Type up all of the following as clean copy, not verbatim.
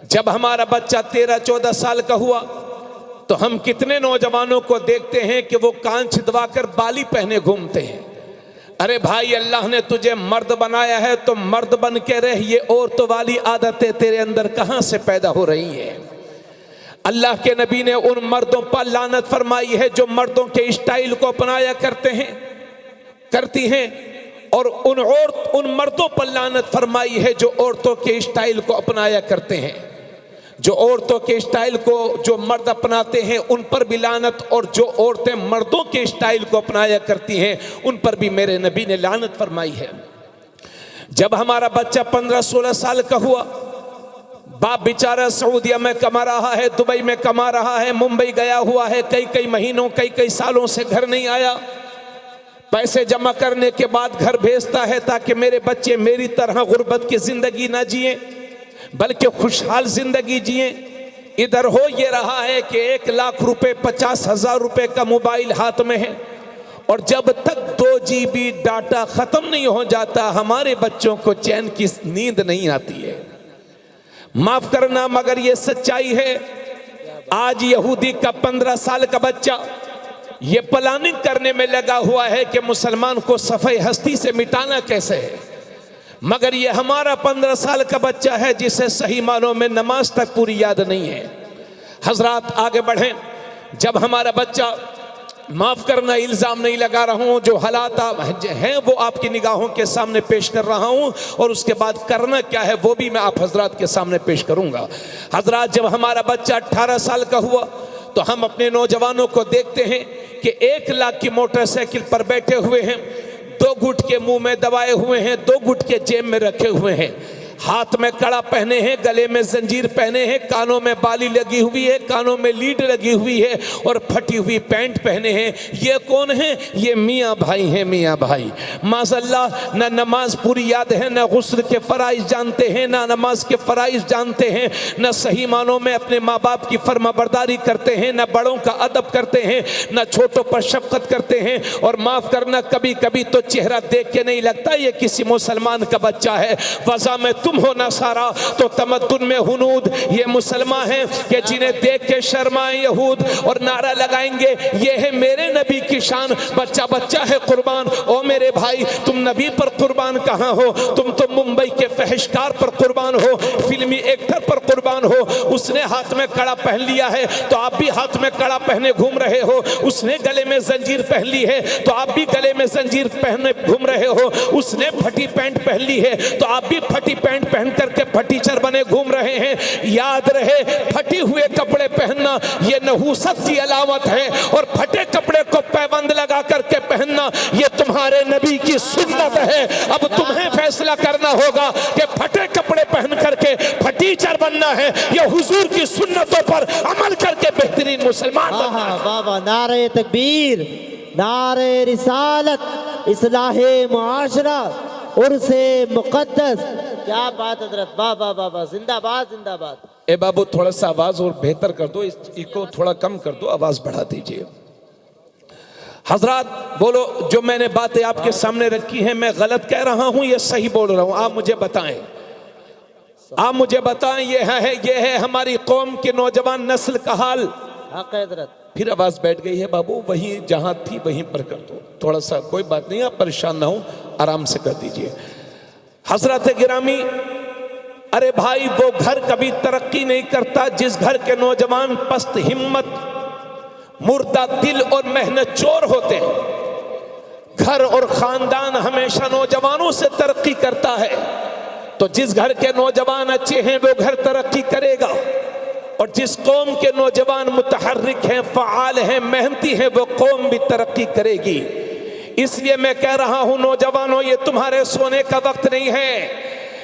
जब हमारा बच्चा 13-14 साल का हुआ तो हम कितने नौजवानों को देखते हैं कि वो कान छिदवाकर बाली पहने घूमते हैं। अरे भाई, अल्लाह ने तुझे मर्द बनाया है तो मर्द बन के रह। ये औरतों वाली आदतें तेरे अंदर कहां से पैदा हो रही हैं? अल्लाह के नबी ने उन मर्दों पर लानत फरमाई है जो मर्दों के स्टाइल को अपनाया करते हैं, करती हैं, और उन मर्दों पर लानत फरमाई है जो औरतों के स्टाइल को अपनाया करते हैं। जो औरतों के स्टाइल को जो मर्द अपनाते हैं उन पर भी लानत, और जो औरतें मर्दों के स्टाइल को अपनाया करती हैं उन पर भी मेरे नबी ने लानत फरमाई है। जब हमारा बच्चा 15-16 साल का हुआ, बाप बेचारा सऊदिया में कमा रहा है, दुबई में कमा रहा है, मुंबई गया हुआ है, कई महीनों कई सालों से घर नहीं आया। पैसे जमा करने के बाद घर भेजता है ताकि मेरे बच्चे मेरी तरह गुर्बत की जिंदगी ना जिए बल्कि खुशहाल जिंदगी जिए। इधर हो ये रहा है कि 1 लाख रुपए 50,000 रुपए का मोबाइल हाथ में है, और जब तक 2 GB डाटा खत्म नहीं हो जाता हमारे बच्चों को चैन की नींद नहीं आती है। माफ करना मगर ये सच्चाई है। आज यहूदी का 15 साल का बच्चा ये प्लानिंग करने में लगा हुआ है कि मुसलमान को सफ़े हस्ती से मिटाना कैसे है, मगर ये हमारा 15 साल का बच्चा है जिसे सही मानों में नमाज तक पूरी याद नहीं है। हजरात आगे बढ़ें। जब हमारा बच्चा, माफ करना इल्ज़ाम नहीं लगा रहा हूँ, जो हालात हैं वो आपकी निगाहों के सामने पेश कर रहा हूँ, और उसके बाद करना क्या है वो भी मैं आप हजरात के सामने पेश करूँगा। हजरात, जब हमारा बच्चा 18 साल का हुआ तो हम अपने नौजवानों को देखते हैं कि 1 लाख की मोटरसाइकिल पर बैठे हुए हैं, 2 गुट के मुंह में दबाए हुए हैं, 2 गुट के जेब में रखे हुए हैं, हाथ में कड़ा पहने हैं, गले में जंजीर पहने हैं, कानों में बाली लगी हुई है, कानों में लीड लगी हुई है, और फटी हुई पैंट पहने हैं। ये कौन है? ये मियाँ भाई हैं। मियाँ भाई माज़अल्लाह ना नमाज पूरी याद है, ना गुस्ल के फ़राइज़ जानते हैं, ना नमाज के फ़राइज़ जानते हैं, ना सही मानों में अपने माँ बाप की फर्माबरदारी करते हैं, ना बड़ों का अदब करते हैं, ना छोटों पर शफ़क़त करते हैं। और माफ़ करना, कभी कभी तो चेहरा देख के नहीं लगता ये किसी मुसलमान का बच्चा है। वज़ा में तुम हो नसारा तो तमद्दुन में हुनूद। ये मुसलमान हैं कि जिन्हें देख के शर्माए यहूद और नारा लगाएंगे ये है मेरे नबी की शान। बच्चा बच्चा है कुर्बान। ओ मेरे भाई, तुम नबी पर कुर्बान कहाँ हो? तुम तो मुंबई के फहशकार पर कुर्बान हो, फिल्मी एक्टर पर कुर्बान हो। उसने हाथ में कड़ा पहन लिया है तो आप भी हाथ में कड़ा पहने घूम रहे हो। उसने गले में जंजीर पहन ली है तो आप भी गले में जंजीर पहने घूम रहे हो। उसने फटी पैंट पहन ली है तो आप भी फटी पैंट पहन करके फटीचर बने घूम रहे हैं। याद रहे, फटी हुए कपड़े पहनना ये नहूसत की अलामत है, और फटे कपड़े को पैबंद लगा करके पहनना ये तुम्हारे नबी की सुन्नत है। अब तुम्हें फैसला करना होगा कि फटे कपड़े पहन करके फटीचर बनना है या हुजूर की सुन्नतों पर अमल करके बेहतरीन मुसलमान बनना है। बाबा, नारे तकबीर, नारे रिसालत, इस्लाहे मुआशरा, उर्से मुक़द्दस। क्या बात हज़रत, बाबा बाबा, जिंदाबाद जिंदाबाद। ए बाबू, थोड़ा सा आवाज और बेहतर कर दो, इसको थोड़ा कम कर दो, आवाज बढ़ा दीजिए। हजरात बोलो, जो मैंने बातें आपके सामने रखी हैं मैं गलत कह रहा हूं, ये सही बोल रहा हूं? आप मुझे बताएं, आप मुझे बताएं। ये है हमारी कौम के नौजवान नस्ल का हाल। हज़रत फिर आवाज बैठ गई है बाबू, वहीं जहां थी वहीं पर कर दो थोड़ा सा, कोई बात नहीं, आप परेशान ना हो, आराम से कर दीजिए। हजरत गिरामी, अरे भाई, वो घर कभी तरक्की नहीं करता जिस घर के नौजवान पस्त हिम्मत, मुर्दा दिल और मेहनत चोर होते हैं। घर और खानदान हमेशा नौजवानों से तरक्की करता है। तो जिस घर के नौजवान अच्छे हैं वो घर तरक्की करेगा, और जिस कौम के नौजवान मुतहर्रिक हैं, फ़आल हैं, मेहनती हैं, वो कौम भी तरक्की करेगी। इसलिए मैं कह रहा हूं नौजवानों, ये तुम्हारे सोने का वक्त नहीं है,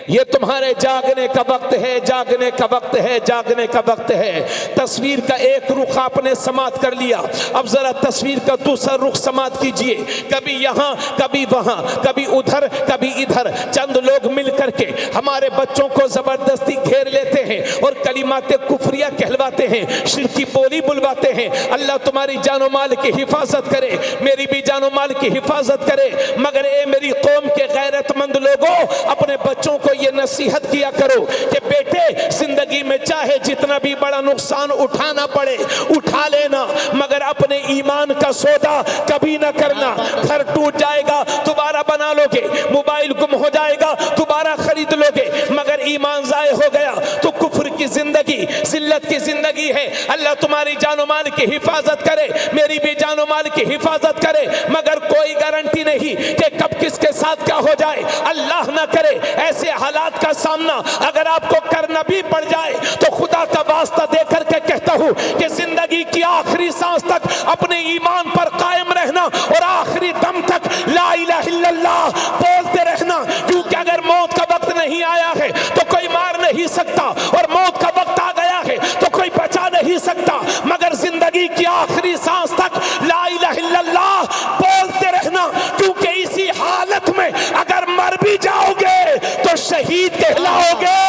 ये तुम्हारे जागने का वक्त है, जागने का वक्त है, जागने का वक्त है। तस्वीर का एक रुख आपने समात कर लिया, अब जरा तस्वीर का दूसरा रुख समात कीजिए। कभी यहाँ, कभी वहाँ, कभी उधर, कभी इधर, चंद लोग मिल करके हमारे बच्चों को जबरदस्ती घेर लेते हैं और कलिमाते कुफरिया कहलवाते हैं, शिरकी बोली बुलवाते हैं। अल्लाह तुम्हारी जानो माल की हिफाजत करे, मेरी भी जानो माल की हिफाजत करे। मगर ए मेरी कौम के गैरतमंद लोगों, अपने बच्चों को ये नसीहत किया करो कि बेटे जिंदगी में चाहे जितना भी बड़ा नुकसान उठाना पड़े उठा लेना, मगर अपने ईमान का सौदा कभी ना करना। घर टूट जाएगा दोबारा बना लोगे, मोबाइल गुम हो जाएगा दोबारा खरीद लोगे, मगर ईमान जाए हो गया तो कुफ्र की जिंदगी, जिल्लत की जिंदगी है। अल्लाह तुम्हारी जानो माल की हिफाजत करे, मेरी भी जानो माल की हिफाजत करे, मगर कोई गारंटी नहीं कि कब किसके साथ क्या हो जाए। अल्लाह ना करे ऐसे हालात का सामना अगर आपको करना भी पड़ जाए तो खुदा का वास्ता देकर के कहता हूं कि जिंदगी की आखिरी सांस तक अपने ईमान पर कायम रहना और आखिरी दम तक ला इलाहा इल्लल्लाह बोलते रहना, क्योंकि अगर मौत का वक्त नहीं आया है तो कोई मार नहीं सकता, और मौत का वक्त आ गया है तो कोई बचा नहीं सकता, मगर जिंदगी की आखिरी सांस तक ला इलाहा इल्लल्लाह बोलते रहना, क्योंकि इसी हालत में अगर मर भी जाओगे तो शहीद कहलाओगे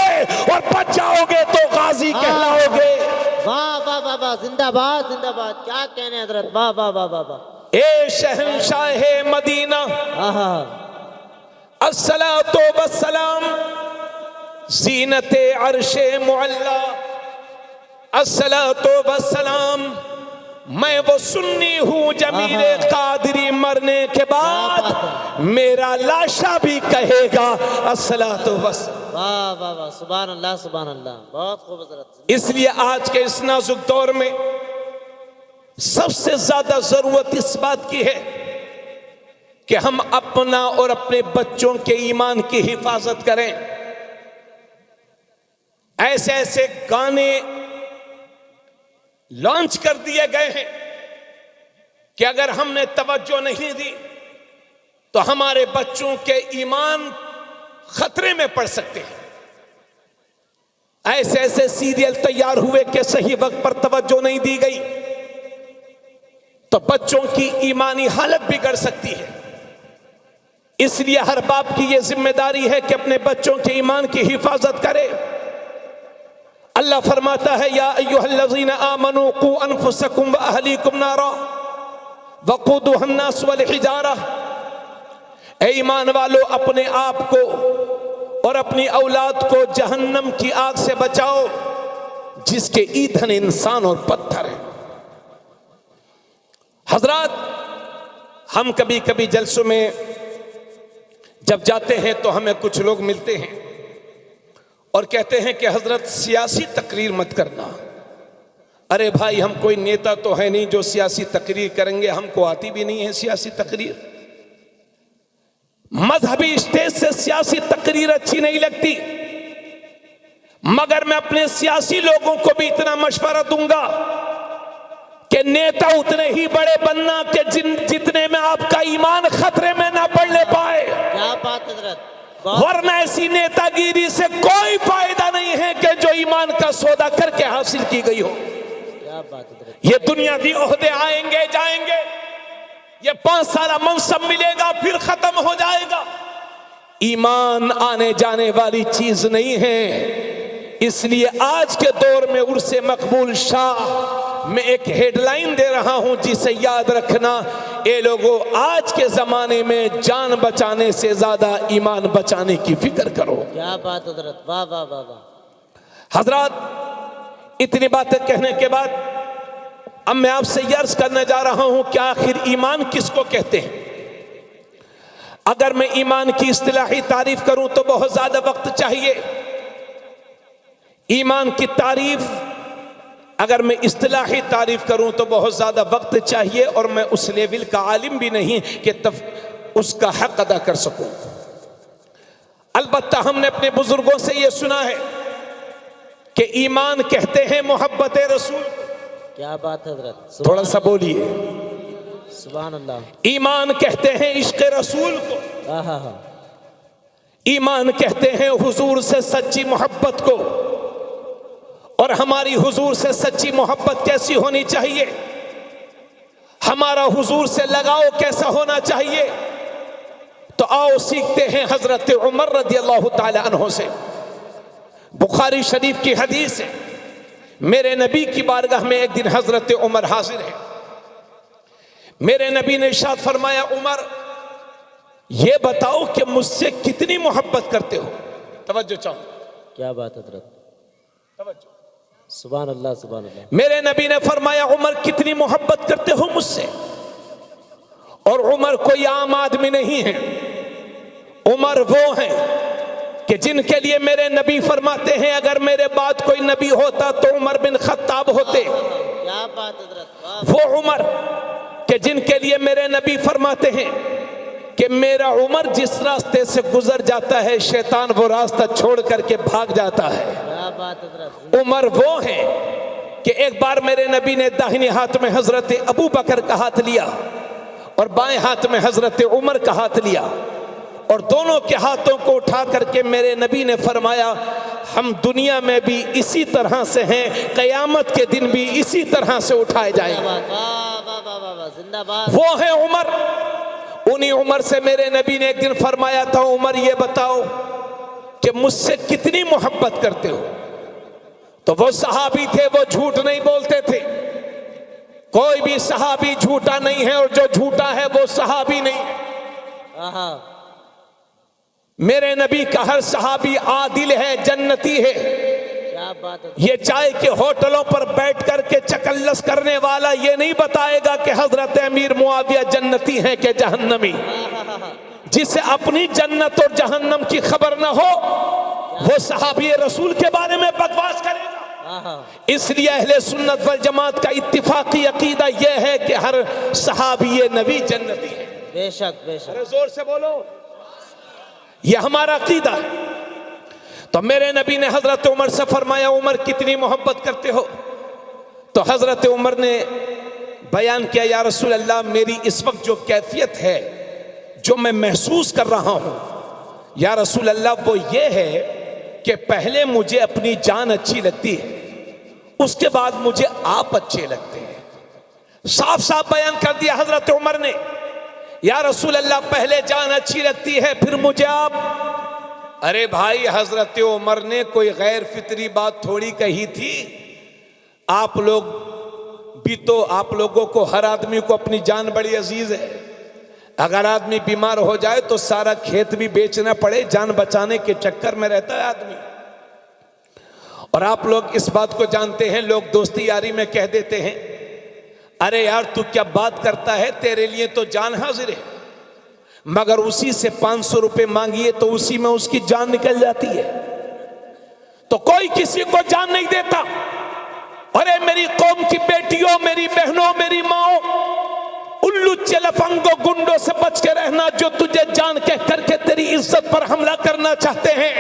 और बच जाओगे तो गाजी कहलाओगे। वाह वाह वाह वाह, जिंदाबाद जिंदाबाद, क्या कहने हजरत, वाह वाह वाह वाह वाह। ए शहंशाहे मदीना आहा, अस्सलातो वस्सलाम ज़ीनते अर्शे मुअल्ला, अस्सलातो वस्सलाम मैं वो सुन्नी हूँ जमीरे कादरी, मरने के बाद मेरा लाशा भी कहेगा अस्सलातो वस्सलाम। वाह वाह वाह, सुभान अल्लाह सुभान अल्लाह, बहुत खूब हजरत। इसलिए आज के इस नाजुक दौर में सबसे ज्यादा जरूरत इस बात की है कि हम अपना और अपने बच्चों के ईमान की हिफाजत करें। ऐसे ऐसे गाने लॉन्च कर दिए गए हैं कि अगर हमने तवज्जो नहीं दी तो हमारे बच्चों के ईमान खतरे में पड़ सकते हैं। ऐसे ऐसे सीरियल तैयार हुए कि सही वक्त पर तवज्जो नहीं दी गई तो बच्चों की ईमानी हालत बिगड़ सकती है। इसलिए हर बाप की यह जिम्मेदारी है कि अपने बच्चों के ईमान की हिफाजत करे। अल्लाह फरमाता है या अय्युहल्लज़ीना आमनू कू अनफुसकुम व अहलीकुम नारा वक़ूदुहा अन्नास वल हिजारा, ऐ ईमान वालों अपने आप को और अपनी औलाद को जहन्नम की आग से बचाओ जिसके ईंधन इंसान और पत्थर है। हजरात, हम कभी कभी जलसों में जब जाते हैं तो हमें कुछ लोग मिलते हैं और कहते हैं कि हजरत सियासी तकरीर मत करना। अरे भाई, हम कोई नेता तो है नहीं जो सियासी तकरीर करेंगे, हमको आती भी नहीं है सियासी तकरीर। मजहबी स्टेज से सियासी तकरीर अच्छी नहीं लगती, मगर मैं अपने सियासी लोगों को भी इतना मशवरा दूंगा कि नेता उतने ही बड़े बनना कि जितने में आपका ईमान खतरे में ना पड़ने पाए। क्या बात हजरत, वरना ऐसी नेतागिरी से कोई फायदा नहीं है कि जो ईमान का सौदा करके हासिल की गई हो। क्या बात हजरत। ये दुनियावी ओहदे आएंगे जाएंगे, ये 5 साल मनसब मिलेगा फिर खत्म हो जाएगा। ईमान आने जाने वाली चीज नहीं है। इसलिए आज के दौर में उर्से मकबूल शाह में एक हेडलाइन दे रहा हूं जिसे याद रखना, ये लोगों आज के जमाने में जान बचाने से ज्यादा ईमान बचाने की फिक्र करो। क्या बात हजरत, वाह वाह वाह वाह। हजरात, इतनी बातें कहने के बाद अब मैं आपसे यह अर्ज करने जा रहा हूं कि आखिर ईमान किसको कहते हैं। अगर मैं ईमान की इस्तिलाही तारीफ करूं तो बहुत ज्यादा वक्त चाहिए। ईमान की तारीफ अगर मैं इस्तिलाही तारीफ करूं तो बहुत ज्यादा वक्त चाहिए और मैं उस लेवल का आलिम भी नहीं कि तब उसका हक अदा कर सकूं। अलबत्ता हमने अपने बुजुर्गों से यह सुना है कि ईमान कहते हैं मोहब्बत रसूल। क्या बात हजरत, थोड़ा सा बोलिए सुभान अल्लाह। ईमान कहते हैं इश्क रसूल को, आहा, ईमान कहते हैं हुजूर से सच्ची मोहब्बत को। और हमारी हुजूर से सच्ची मोहब्बत कैसी होनी चाहिए, हमारा हुजूर से लगाव कैसा होना चाहिए, तो आओ सीखते हैं हजरत उमर रदियल्लाहु ताला अन्हु से। बुखारी शरीफ की हदीस है, मेरे नबी की बारगाह में एक दिन हजरत उमर हाजिर है। मेरे नबी ने इरशाद फरमाया, उमर ये बताओ कि मुझसे कितनी मोहब्बत करते हो। तवज्जो चाहो। क्या बात हजरत, तवज्जो। सुभान अल्लाह सुभान अल्लाह। मेरे नबी ने फरमाया उमर कितनी मोहब्बत करते हो मुझसे। और उमर कोई आम आदमी नहीं है, उमर वो हैं कि जिनके लिए मेरे नबी फरमाते हैं अगर मेरे बाद कोई नबी होता तो उमर बिन खत्ताब होते। क्या बात हजरत। वो उमर कि जिनके लिए मेरे नबी फरमाते हैं कि मेरा उमर जिस रास्ते से गुजर जाता है शैतान वो रास्ता छोड़ करके भाग जाता है। क्या बात हजरत। उमर वो हैं कि एक बार मेरे नबी ने दाहिने हाथ में हजरत अबू बकर का हाथ लिया और बाएं हाथ में हजरत उमर का हाथ लिया और दोनों के हाथों को उठा करके मेरे नबी ने फरमाया हम दुनिया में भी इसी तरह से हैं, क़यामत के दिन भी इसी तरह से उठाए जाएंगे। जिंदाबाद। वो है उमर। उन्हीं उमर से मेरे नबी ने एक दिन फरमाया था उमर ये बताओ कि मुझसे कितनी मोहब्बत करते हो। तो वो सहाबी थे, वो झूठ नहीं बोलते थे। कोई भी सहाबी झूठा नहीं है और जो झूठा है वो सहाबी नहीं है। मेरे नबी का हर सहाबी आदिल है, जन्नती है। क्या बात है। ये चाय के होटलों पर बैठ करके चकल्लस करने वाला ये नहीं बताएगा कि हजरत अमीर मुआविया जन्नती हैं कि जहन्नमी। जिसे अपनी जन्नत और जहन्नम की खबर न हो वो सहाबी रसूल के बारे में बकवास करेगा। इसलिए अहले सुन्नत वल जमात का इत्तिफाकी अकीदा यह है कि हर सहाबी नबी जन्नती है। बेशक बेशक। अरे जोर से बोलो, यह हमारा अकीदा है। तो मेरे नबी ने हजरत उमर से फरमाया उमर कितनी मोहब्बत करते हो। तो हजरत उमर ने बयान किया या रसूल अल्लाह मेरी इस वक्त जो कैफियत है जो मैं महसूस कर रहा हूं या रसूल अल्लाह वो ये है कि पहले मुझे अपनी जान अच्छी लगती है, उसके बाद मुझे आप अच्छे लगते हैं। साफ साफ बयान कर दिया हजरत उमर ने या रसूल अल्लाह पहले जान अच्छी लगती है फिर मुझे आप। अरे भाई हजरत उमर ने कोई गैर फितरी बात थोड़ी कही थी। आप लोग भी तो, आप लोगों को हर आदमी को अपनी जान बड़ी अजीज है। अगर आदमी बीमार हो जाए तो सारा खेत भी बेचना पड़े, जान बचाने के चक्कर में रहता है आदमी। और आप लोग इस बात को जानते हैं, लोग दोस्ती यारी में कह देते हैं अरे यार तू क्या बात करता है, तेरे लिए तो जान हाजिर है, मगर उसी से 500 रुपए मांगिए तो उसी में उसकी जान निकल जाती है। तो कोई किसी को जान नहीं देता। अरे मेरी कौम की बेटियों, मेरी बहनों, मेरी माओ, उल्लू लफंगों गुंडों से बच के रहना जो तुझे जान कह करके तेरी इज्जत पर हमला करना चाहते हैं।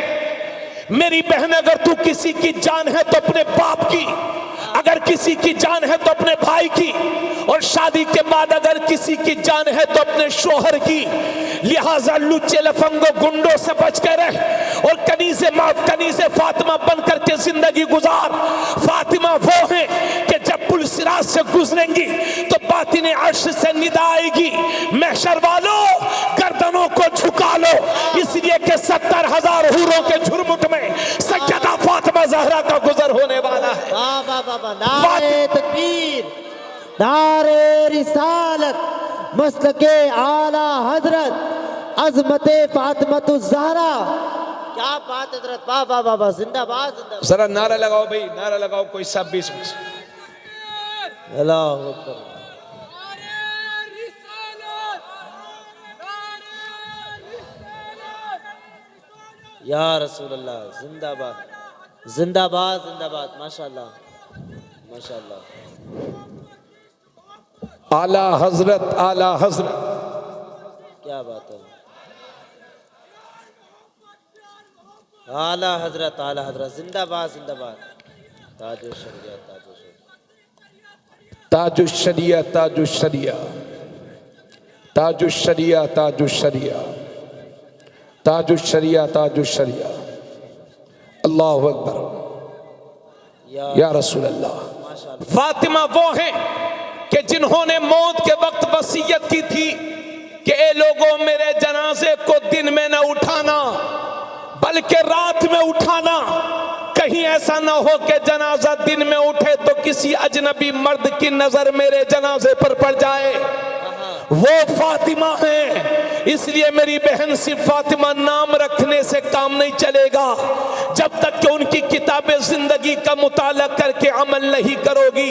मेरी बहन अगर तू किसी की जान है तो अपने बाप की, अगर किसी की जान है तो अपने भाई की, और शादी के बाद अगर किसी की जान है तो अपने शोहर की। लिहाजा लुच्चे लफंगों गुंडों से बच कर रह और कनीज़े फातिमा बन करके जिंदगी गुजार। फातिमा वो है कि जब पुल सिरात से गुजरेंगी तो बातिने अर्श से निदा आएगी, महशर वालों गर्दनों को झुका लो, इसलिए कि 70,000 हूरों के झुरमुट में सैयदा फातिमा ज़हरा का गुजर होने वाला है। वाह वाह वाह वाह। नारे तकबीर, नारे रिसालत, मसलके आला हजरत अज़मते फातिमतुज़ ज़हरा। क्या बात है हजरत। वाह वाह वाह वाह। जिंदाबाद जिंदाबाद। जरा नारा लगाओ भाई, नारा लगाओ कोई सब बीच में। अल्लाहु अकबर। या रसूल अल्लाह जिंदाबाद जिंदाबाद जिंदाबाद। माशाअल्लाह माशाअल्लाह। आला हजरत, आला हजरत। क्या बात है। आला हजरत, आला हजरत। जिंदाबाद जिंदाबाद। ताजुश शरिया, ताजुश शरिया, ताजुश शरिया, ताजुश शरिया, ताजुश शरिया, ताजुश शरिया, ताजुश शरिया। अल्लाहु अकबर या रसूल अल्लाह। फातिमा वो हैं कि जिन्होंने मौत के वक्त वसीयत की थी कि ए लोगों मेरे जनाजे को दिन में न उठाना बल्कि रात में उठाना। कहीं ऐसा ना हो कि जनाजा दिन में उठे तो किसी अजनबी मर्द की नजर मेरे जनाजे पर पड़ जाए। वो फातिमा है। इसलिए मेरी बहन सिर्फ फातिमा नाम रखने से काम नहीं चलेगा, जब तक कि उनकी किताबें जिंदगी का मुताला करके अमल नहीं करोगी।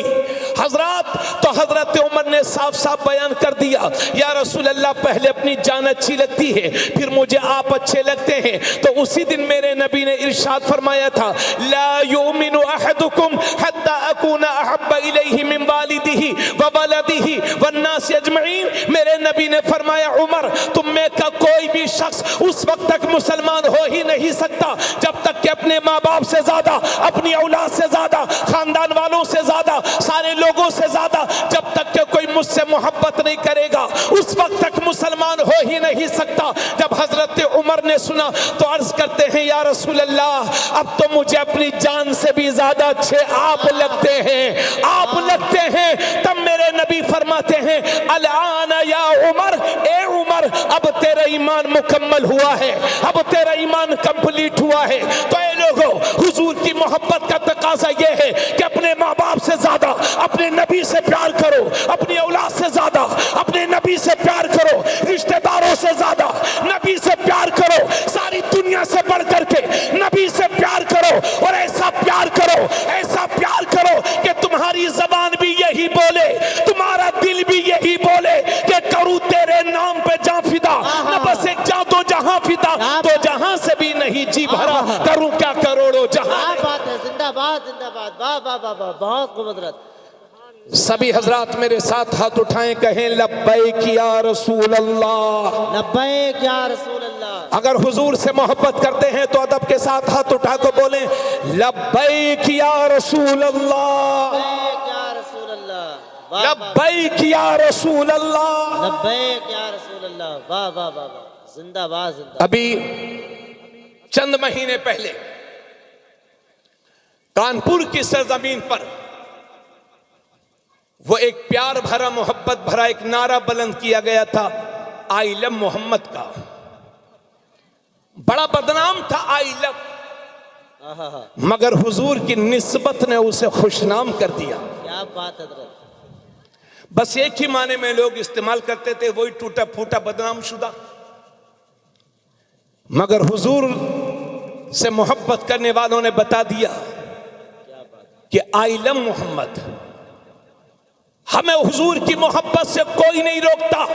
हजरत, तो हजरत उमर ने साफ साफ बयान कर दिया, या रसूल अल्लाह पहले अपनी जान अच्छी लगती है, फिर मुझे आप अच्छे लगते हैं। तो उसी दिन मेरे नबी ने इरशाद फरमाया था, ला युमिनु अहदुकुम हत्ता अकूना अहब्बा इलैहि मिन वालिदिही व वलदिही वन्नास अजमईन। मेरे नबी ने फरमाया, उमर तुम में का कोई भी शख्स उस वक्त तक मुसलमान हो ही नहीं सकता जब तक कि अपने माँ बाप से ज्यादा, अपनी औलाद से ज्यादा, खानदान वालों से ज्यादा, सारे लोगों से ज्यादा जब तक कि कोई मुझसे मोहब्बत नहीं करेगा, उस वक्त तक मुसलमान हो ही नहीं सकता। जब हजरत उमर ने सुना तो अर्ज करते हैं, या रसूल अल्लाह अब तो मुझे अपनी जान से भी ज्यादा अच्छे आप लगते हैं, आप लगते हैं। तब मेरे नबी फरमाते हैं, अल-आना या उमर, ए उमर अब तेरा ईमान मुकम्मल हुआ है, अब तेरा ईमान कंप्लीट हुआ है। तो ए लोगों, हुजूर की मोहब्बत का तकाजा यह है कि अपने माँ बाप से ज्यादा अपने नबी से प्यार करो, अपनी औलाद से ज्यादा अपने नबी से प्यार करो, रिश्तेदारों से ज्यादा नबी से प्यार करो, सारी दुनिया से बढ़ करके नबी से प्यार करो। और ऐसा प्यार करो, ऐसा प्यार करो कि तुम्हारी जबान भी यही बोले, तुम्हारा दिल भी यही बोले कि करूँ तेरे नाम पे जान फिदा, न बस एक जा दो जहां फिदा, तो जहां से भी नहीं जी भरा, करूं क्या करोड़ों जहां। बात है, जिंदाबाद जिंदाबाद, वाह वाह वाह वाह, बहुत खूबसूरत। सभी हजरात मेरे साथ हाथ उठाएं, कहें लब्बैक या रसूल अल्लाह, लब्बैक या रसूल अल्लाह। अगर हुजूर से मोहब्बत करते हैं तो अदब के साथ हाथ उठा कर बोले, लब्बैक या रसूल अल्लाह, लब्बैक या रसूल अल्लाह, लब्बैक या रसूल अल्लाह, लब्बैक या रसूल अल्लाह, वाह वाह वाह वाह, जिंदाबाद जिंदाबाद। अभी चंद महीने पहले कानपुर की सरजमीन पर वो एक प्यार भरा, मोहब्बत भरा एक नारा बुलंद किया गया था, आई लव मोहम्मद का। बड़ा बदनाम था आई लव, मगर हुजूर की निस्बत ने उसे खुशनाम कर दिया। क्या बात है हजरत। बस एक ही माने में लोग इस्तेमाल करते थे, वही टूटा फूटा बदनाम शुदा। मगर हुजूर से मोहब्बत करने वालों ने बता दिया कि आई लव मोहम्मद। हमें हुजूर की मोहब्बत से कोई नहीं रोकता,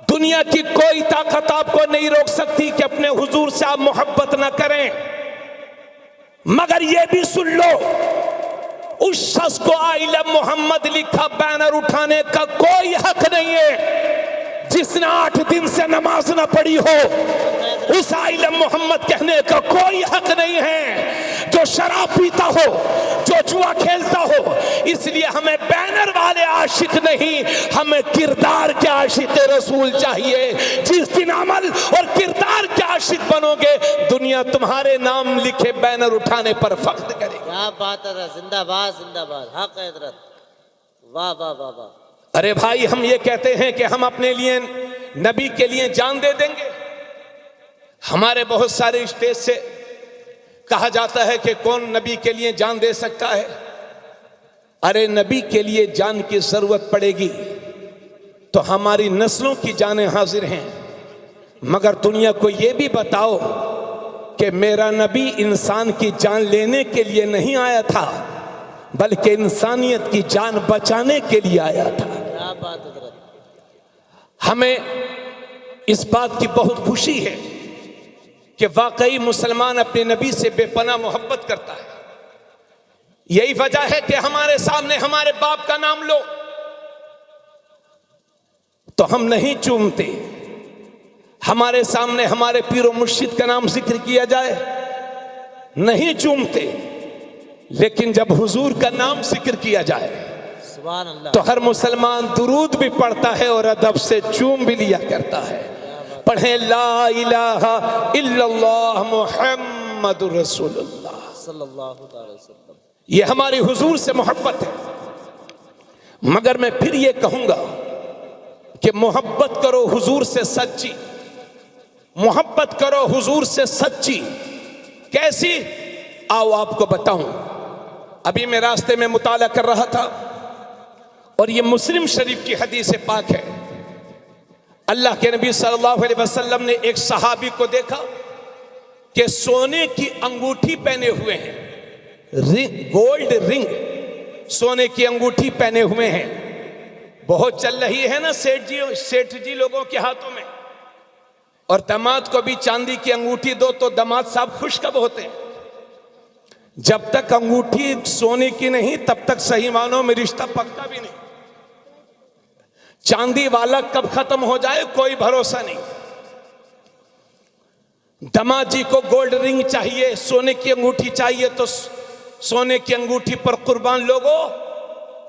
दुनिया की कोई ताकत आपको नहीं रोक सकती कि अपने हुजूर से आप मोहब्बत ना करें। मगर यह भी सुन लो, उस शख्स को आई लव मोहम्मद लिखा बैनर उठाने का कोई हक नहीं है जिसने 8 दिन से नमाज ना पढ़ी हो। उस आई लव मोहम्मद कहने का कोई हक नहीं है जो शराब पीता हो, जो जुआ खेलता हो। इसलिए हमें बैनर वाले आशिक नहीं, हमें किरदार के आशिक रसूल चाहिए। जिस दिन अमल और किरदार के आशिक बनोगे, दुनिया तुम्हारे नाम लिखे बैनर उठाने पर फख्र करेगी। क्या बात है, जिंदाबाद जिंदाबाद, हक है हजरत, वाह वाह वाह वाह। अरे भाई, हम ये कहते हैं कि हम अपने लिए नबी के लिए जान दे देंगे। हमारे बहुत सारे स्टेज से कहा जाता है कि कौन नबी के लिए जान दे सकता है। अरे नबी के लिए जान की जरूरत पड़ेगी तो हमारी नस्लों की जानें हाजिर हैं, मगर दुनिया को यह भी बताओ कि मेरा नबी इंसान की जान लेने के लिए नहीं आया था, बल्कि इंसानियत की जान बचाने के लिए आया था। क्या बात है हजरत। हमें इस बात की बहुत खुशी है कि वाकई मुसलमान अपने नबी से बेपनाह मोहब्बत करता है। यही वजह है कि हमारे सामने हमारे बाप का नाम लो तो हम नहीं चूमते, हमारे सामने हमारे पीरो मुर्शिद का नाम जिक्र किया जाए नहीं चूमते, लेकिन जब हुजूर का नाम जिक्र किया जाए सुभान अल्लाह, तो हर मुसलमान दुरूद भी पढ़ता है और अदब से चूम भी लिया करता है। पढ़े ला इलाहा इल्लल्लाह मुहम्मदुर रसूलुल्लाह सल्लल्लाहु अलैहि वसल्लम। ये हमारी हुजूर से मोहब्बत है। मगर मैं फिर ये कहूंगा कि मोहब्बत करो हुजूर से सच्ची, मोहब्बत करो हुजूर से सच्ची। कैसी? आओ आपको बताऊं। अभी मैं रास्ते में मुताला कर रहा था, और ये मुस्लिम शरीफ की हदीस पाक है। अल्लाह के नबी सल्लल्लाहु अलैहि वसल्लम ने एक सहाबी को देखा कि सोने की अंगूठी पहने हुए हैं, गोल्ड रिंग, सोने की अंगूठी पहने हुए हैं। बहुत चल रही है ना सेठ जी लोगों के हाथों में। और दामाद को भी चांदी की अंगूठी दो तो दामाद साहब खुश कब होते हैं? जब तक अंगूठी सोने की नहीं तब तक सही मानों में रिश्ता पक्का भी नहीं। चांदी वाला कब खत्म हो जाए कोई भरोसा नहीं। दामाद जी को गोल्ड रिंग चाहिए, सोने की अंगूठी चाहिए, तो सोने की अंगूठी पर कुर्बान लोगों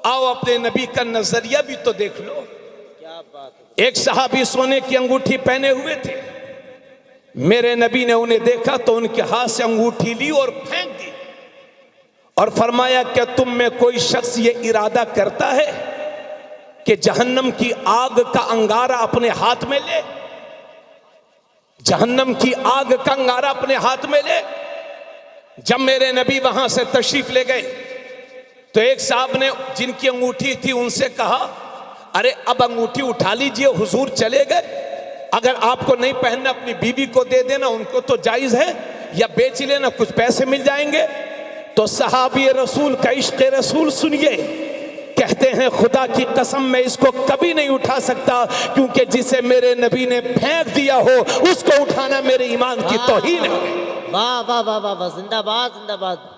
आओ अपने नबी का नजरिया भी तो देख लो। क्या बात है। एक सहाबी सोने की अंगूठी पहने हुए थे। मेरे नबी ने उन्हें देखा तो उनके हाथ से अंगूठी ली और फेंक दी और फरमाया, क्या तुम में कोई शख्स ये इरादा करता है कि जहन्नम की आग का अंगारा अपने हाथ में ले? जहन्नम की आग का अंगारा अपने हाथ में ले। जब मेरे नबी वहां से तशरीफ ले गए तो एक साहब ने, जिनकी अंगूठी थी, उनसे कहा, अरे अब अंगूठी उठा लीजिए, हुजूर चले गए, अगर आपको नहीं पहनना अपनी बीवी को दे देना, उनको तो जायज है, या बेच लेना, कुछ पैसे मिल जाएंगे। तो सहाबी रसूल का इश्क रसूल सुनिए, कहते हैं खुदा की कसम मैं इसको कभी नहीं उठा सकता, क्योंकि जिसे मेरे नबी ने फेंक दिया हो उसको उठाना मेरे ईमान की तौहीन है। वाह वाह वाह वाह वाह, जिंदाबाद जिंदाबाद।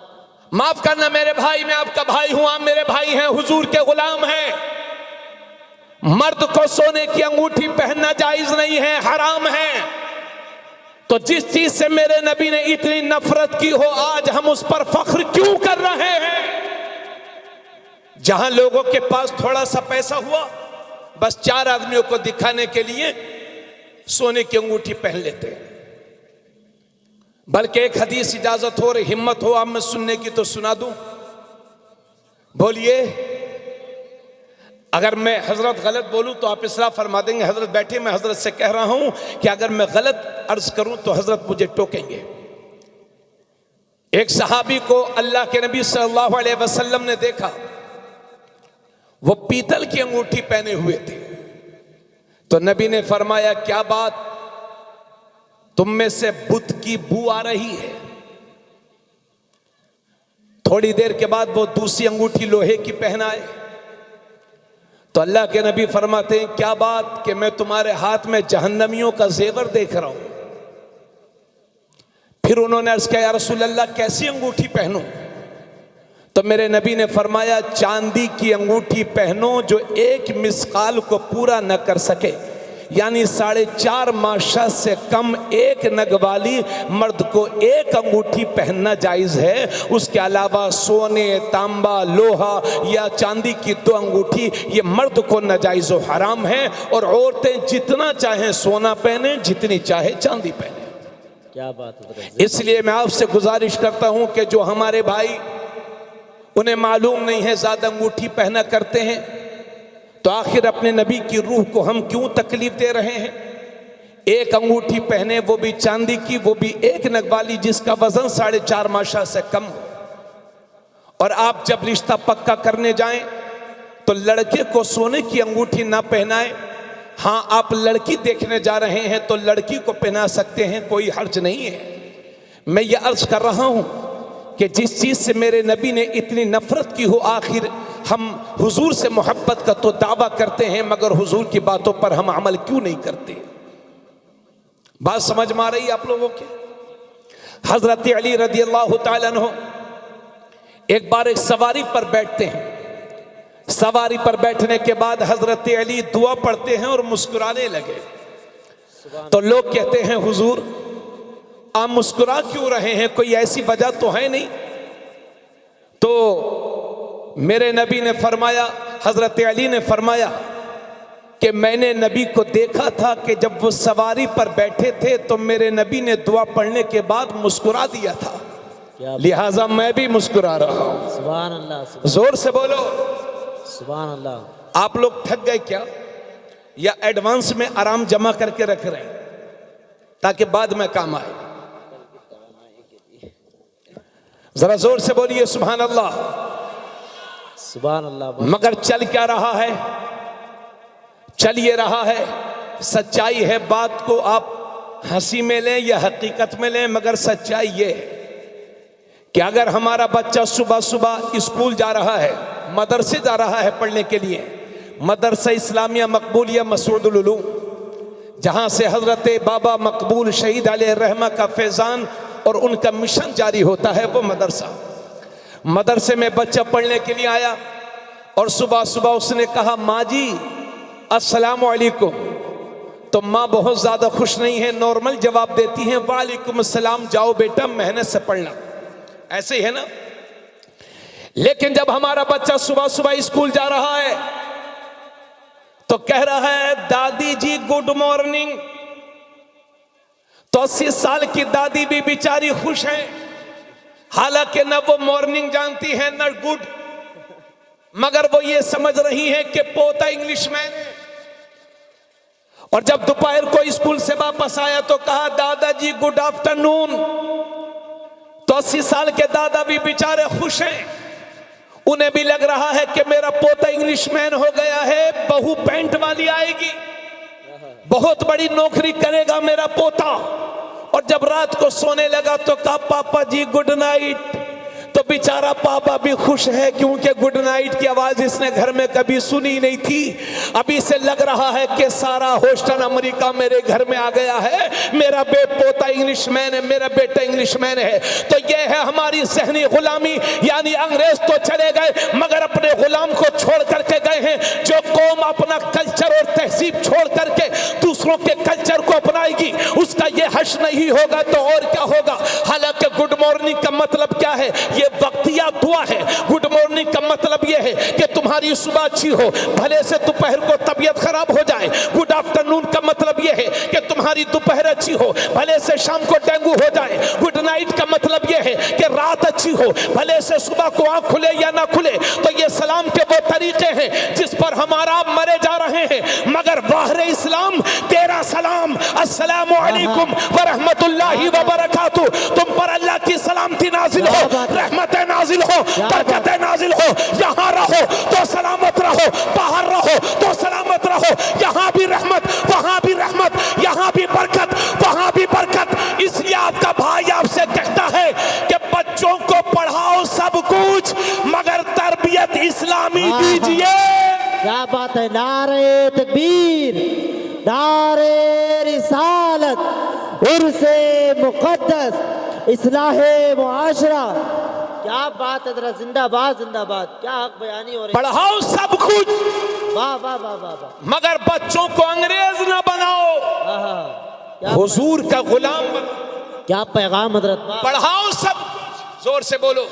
माफ करना मेरे भाई, मैं आपका भाई हूं, आप मेरे भाई हैं, हुजूर के गुलाम हैं। मर्द को सोने की अंगूठी पहनना जायज नहीं है, हराम है। तो जिस चीज से मेरे नबी ने इतनी नफरत की हो, आज हम उस पर फख्र क्यों कर रहे हैं? जहां लोगों के पास थोड़ा सा पैसा हुआ, बस 4 आदमियों को दिखाने के लिए सोने की अंगूठी पहन लेते हैं। बल्कि एक हदीस इजाजत हो, हिम्मत हो आप में सुनने की तो सुना दूं। बोलिए, अगर मैं हजरत गलत बोलूं तो आप इसलाह फरमा देंगे। हजरत बैठे, मैं हजरत से कह रहा हूं कि अगर मैं गलत अर्ज करूं तो हजरत मुझे टोकेंगे। एक सहाबी को अल्लाह के नबी सल्लल्लाहु अलैहि वसल्लम ने देखा, वो पीतल की अंगूठी पहने हुए थे। तो नबी ने फरमाया, क्या बात, तुम में से बुत की बू आ रही है? थोड़ी देर के बाद वो दूसरी अंगूठी लोहे की पहनाए। तो अल्लाह के नबी फरमाते हैं, क्या बात कि मैं तुम्हारे हाथ में जहन्नमियों का जेवर देख रहा हूं। फिर उन्होंने अर्ज किया, या रसूल अल्लाह कैसी अंगूठी पहनूं? तो मेरे नबी ने फरमाया, चांदी की अंगूठी पहनो जो एक मिसकाल को पूरा न कर सके, यानी 4.5 माशा से कम एक नग वाली मर्द को एक अंगूठी पहनना जायज है। उसके अलावा सोने, तांबा, लोहा या चांदी की 2 अंगूठी ये मर्द को नाजायज व हराम है। और औरतें जितना चाहें सोना पहने, जितनी चाहे चांदी पहने। क्या बात है। इसलिए मैं आपसे गुजारिश करता हूं कि जो हमारे भाई, उन्हें मालूम नहीं है, ज्यादा अंगूठी पहना करते हैं, तो आखिर अपने नबी की रूह को हम क्यों तकलीफ दे रहे हैं? एक अंगूठी पहने, वो भी चांदी की, वो भी एक नग वाली, जिसका वजन 4.5 माशा से कम हो। और आप जब रिश्ता पक्का करने जाएं तो लड़के को सोने की अंगूठी ना पहनाएं। हाँ, आप लड़की देखने जा रहे हैं तो लड़की को पहना सकते हैं, कोई हर्ज नहीं है। मैं ये अर्ज कर रहा हूं कि जिस चीज से मेरे नबी ने इतनी नफरत की हो, आखिर हम हुजूर से मोहब्बत का तो दावा करते हैं, मगर हुजूर की बातों पर हम अमल क्यों नहीं करते? बात समझ में आ रही है आप लोगों के? हजरत अली रदी अल्लाह तआला अन्हु एक बार एक सवारी पर बैठते हैं। सवारी पर बैठने के बाद हजरत अली दुआ पढ़ते हैं और मुस्कुराने लगे। तो लोग कहते हैं, हुजूर आप मुस्कुरा क्यों रहे हैं, कोई ऐसी वजह तो है नहीं? तो मेरे नबी ने फरमाया, हजरत अली ने फरमाया कि मैंने नबी को देखा था कि जब वो सवारी पर बैठे थे तो मेरे नबी ने दुआ पढ़ने के बाद मुस्कुरा दिया था, लिहाजा मैं भी मुस्कुरा रहा हूं। सुभान अल्लाह, जोर से बोलो सुभान अल्लाह। आप लोग थक गए क्या, या एडवांस में आराम जमा करके रख रहे हैं ताकि बाद में काम आए? जरा जोर से बोलिए सुभान अल्लाह। सुभान अल्लाह। मगर चल क्या रहा है? चल ये रहा है, सच्चाई है, बात को आप हंसी में लें या हकीकत में लें, मगर सच्चाई ये है कि अगर हमारा बच्चा सुबह सुबह स्कूल जा रहा है, मदरसे जा रहा है पढ़ने के लिए, मदरसा इस्लामिया मकबूलिया मसूदुल उलूम, जहां से हजरत बाबा मकबूल शहीद अलैहि रहमा का फैजान और उनका मिशन जारी होता है, वो मदरसे में बच्चा पढ़ने के लिए आया और सुबह सुबह उसने कहा, माँ जी अस्सलाम वालेकुम। तो माँ बहुत ज्यादा खुश नहीं है, नॉर्मल जवाब देती हैं, वालेकुम अस्सलाम, जाओ बेटा मेहनत से पढ़ना। ऐसे ही है ना। लेकिन जब हमारा बच्चा सुबह सुबह स्कूल जा रहा है तो कह रहा है, दादी जी गुड मॉर्निंग। तो 80 साल की दादी भी बेचारी खुश है, हालांकि न वो मॉर्निंग जानती है न गुड, मगर वो ये समझ रही है कि पोता इंग्लिशमैन है। और जब दोपहर को स्कूल से वापस आया तो कहा, दादाजी गुड आफ्टरनून। तो 80 साल के दादा भी बेचारे खुश हैं, उन्हें भी लग रहा है कि मेरा पोता इंग्लिशमैन हो गया है, बहू पेंट वाली आएगी, बहुत बड़ी नौकरी करेगा मेरा पोता। और जब रात को सोने लगा तो कहा, पापा जी गुड नाइट। तो बेचारा पापा भी खुश है, क्योंकि गुड नाइट की आवाज इसने घर में कभी सुनी नहीं थी। अभी से लग रहा है कि सारा होस्टन अमेरिका मेरे घर में आ गया है, मेरा पोता इंग्लिशमैन है, मेरा बेटा इंग्लिशमैन है। तो यह है हमारी सहनी गुलामी, यानी अंग्रेज तो चले गए मगर अपने गुलाम को छोड़ करके गए हैं। जो कौम अपना कल्चर और तहजीब छोड़ करके दूसरों के कल्चर को अपनाएगी, उसका यह हश्र नहीं होगा तो और क्या होगा। हालांकि गुड मॉर्निंग का मतलब क्या है? ये वक्तिया दुआ है। गुड मॉर्निंग का मतलब यह है कि तुम्हारी सुबह अच्छी हो, भले से दोपहर को तबीयत खराब हो जाए। गुड आफ्टरनून का मतलब यह है कि तुम्हारी दोपहर अच्छी हो, भले से शाम को डेंगू हो जाए। गुड नाइट का मतलब यह है कि रात अच्छी हो, भले से सुबह को आंख खुले या ना खुले। तो ये सलाम के वो तरीके हैं जिस पर हमारा मरे जा रहे हैं। मगर वाहरे इस्लाम तेरा सलाम, अस्सलामु अलैकुम व रहमतुल्लाहि व बरकातुहू। तुम पर अल्लाह की सलामती नाजिल हो, रहमतें नाजिल हो, बरकतें नाजिल हो। यहाँ रहो तो सलामत रहो, बाहर रहो तो सलामत रहो। यहाँ भी रहमत, वहाँ भी रहमत, यहाँ भी बरकत, वहाँ भी बरकत। इसलिए आपका भाई आपसे कहता है कि बच्चों को पढ़ाओ सब कुछ, मगर तरबियत इस्लामी दीजिए। क्या बात है। नारे तकबीर, नारे रिसालत, उर्से मुक़द्दस, इस्लाहे मुआशरा। क्या बात है, जरा जिंदाबाद जिंदाबाद। क्या हक बयानी हो रही है। पढ़ाओ सब कुछ, वाह वाह वाह वाह वाह। मगर बच्चों को अंग्रेज ना बनाओ, हुजूर का गुलाम बनाओ। क्या पैगाम हजरत। पढ़ाओ सब, जोर से बोलो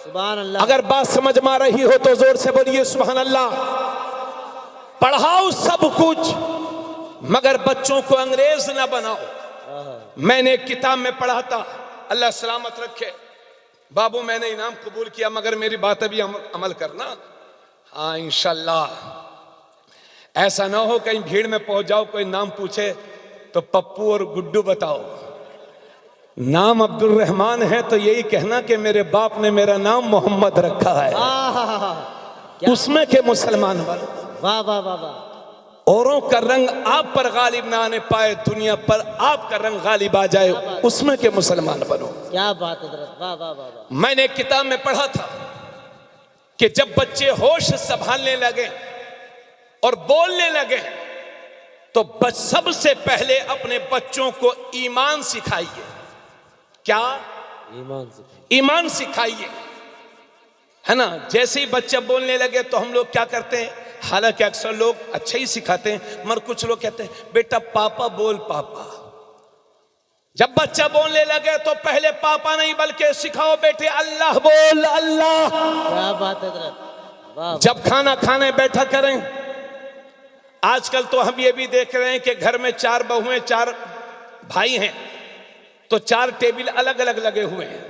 सुभान अल्लाह। अगर बात समझ में आ रही हो तो जोर से बोलिए सुभान अल्लाह। पढ़ाओ सब कुछ, मगर बच्चों को अंग्रेज ना बनाओ। मैंने एक किताब में पढ़ा था, अल्लाह सलामत रखे बाबू, मैंने इनाम कबूल किया, मगर मेरी बात अभी अमल करना। हाँ इंशाल्लाह। ऐसा ना हो कहीं भीड़ में पहुंच जाओ, कोई नाम पूछे तो पप्पू और गुड्डू बताओ। नाम अब्दुल रहमान है तो यही कहना कि मेरे बाप ने मेरा नाम मोहम्मद रखा है, उसमें के मुसलमान बनो। वाह वाह वाह वाह। औरों का रंग आप पर गालिब ना आने पाए, दुनिया पर आपका रंग गालिब आ जाए, उसमें के मुसलमान बनो। क्या बात है, वाह वाह वाह। मैंने एक किताब में पढ़ा था कि जब बच्चे होश संभालने लगे और बोलने लगे तो सबसे पहले अपने बच्चों को ईमान सिखाइए। क्या? ईमान सिखाइए, है ना। जैसे ही बच्चे बोलने लगे तो हम लोग क्या करते हैं, हालांकि अक्सर लोग अच्छा ही सिखाते हैं, मगर कुछ लोग कहते हैं बेटा पापा बोल पापा। जब बच्चा बोलने लगे तो पहले पापा नहीं बल्कि सिखाओ बेटे अल्लाह बोल अल्लाह। क्या बात है। जब खाना खाने बैठा करें, आजकल तो हम ये भी देख रहे हैं कि घर में 4 बहुएं 4 भाई हैं तो 4 टेबल अलग अलग लगे हुए हैं।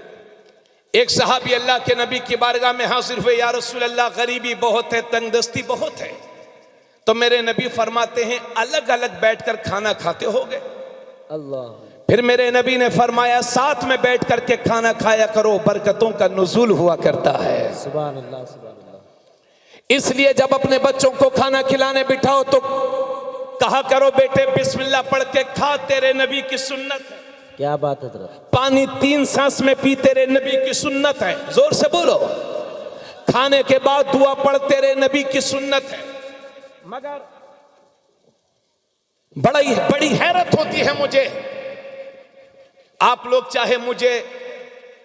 एक सहाबी अल्लाह के नबी की बारगाह में हाजिर हुए, या रसूल अल्लाह गरीबी बहुत है, तंगदस्ती बहुत है। तो मेरे नबी फरमाते हैं अलग अलग बैठकर खाना खाते होगे। अल्लाह। फिर मेरे नबी ने फरमाया साथ में बैठ करके खाना खाया करो, बरकतों का नुज़ूल हुआ करता है। सुभान अल्लाह सुभान अल्लाह। इसलिए जब अपने बच्चों को खाना खिलाने बिठाओ तो कहा करो बेटे बिस्मिल्लाह पढ़ के खा, तेरे नबी की सुन्नत है। क्या बात है हजरत। पानी 3 सांस में पी, तेरे नबी की सुन्नत है। जोर से बोलो। खाने के बाद दुआ पढ़, तेरे नबी की सुन्नत है। मगर बड़ी हैरत होती है मुझे, आप लोग चाहे मुझे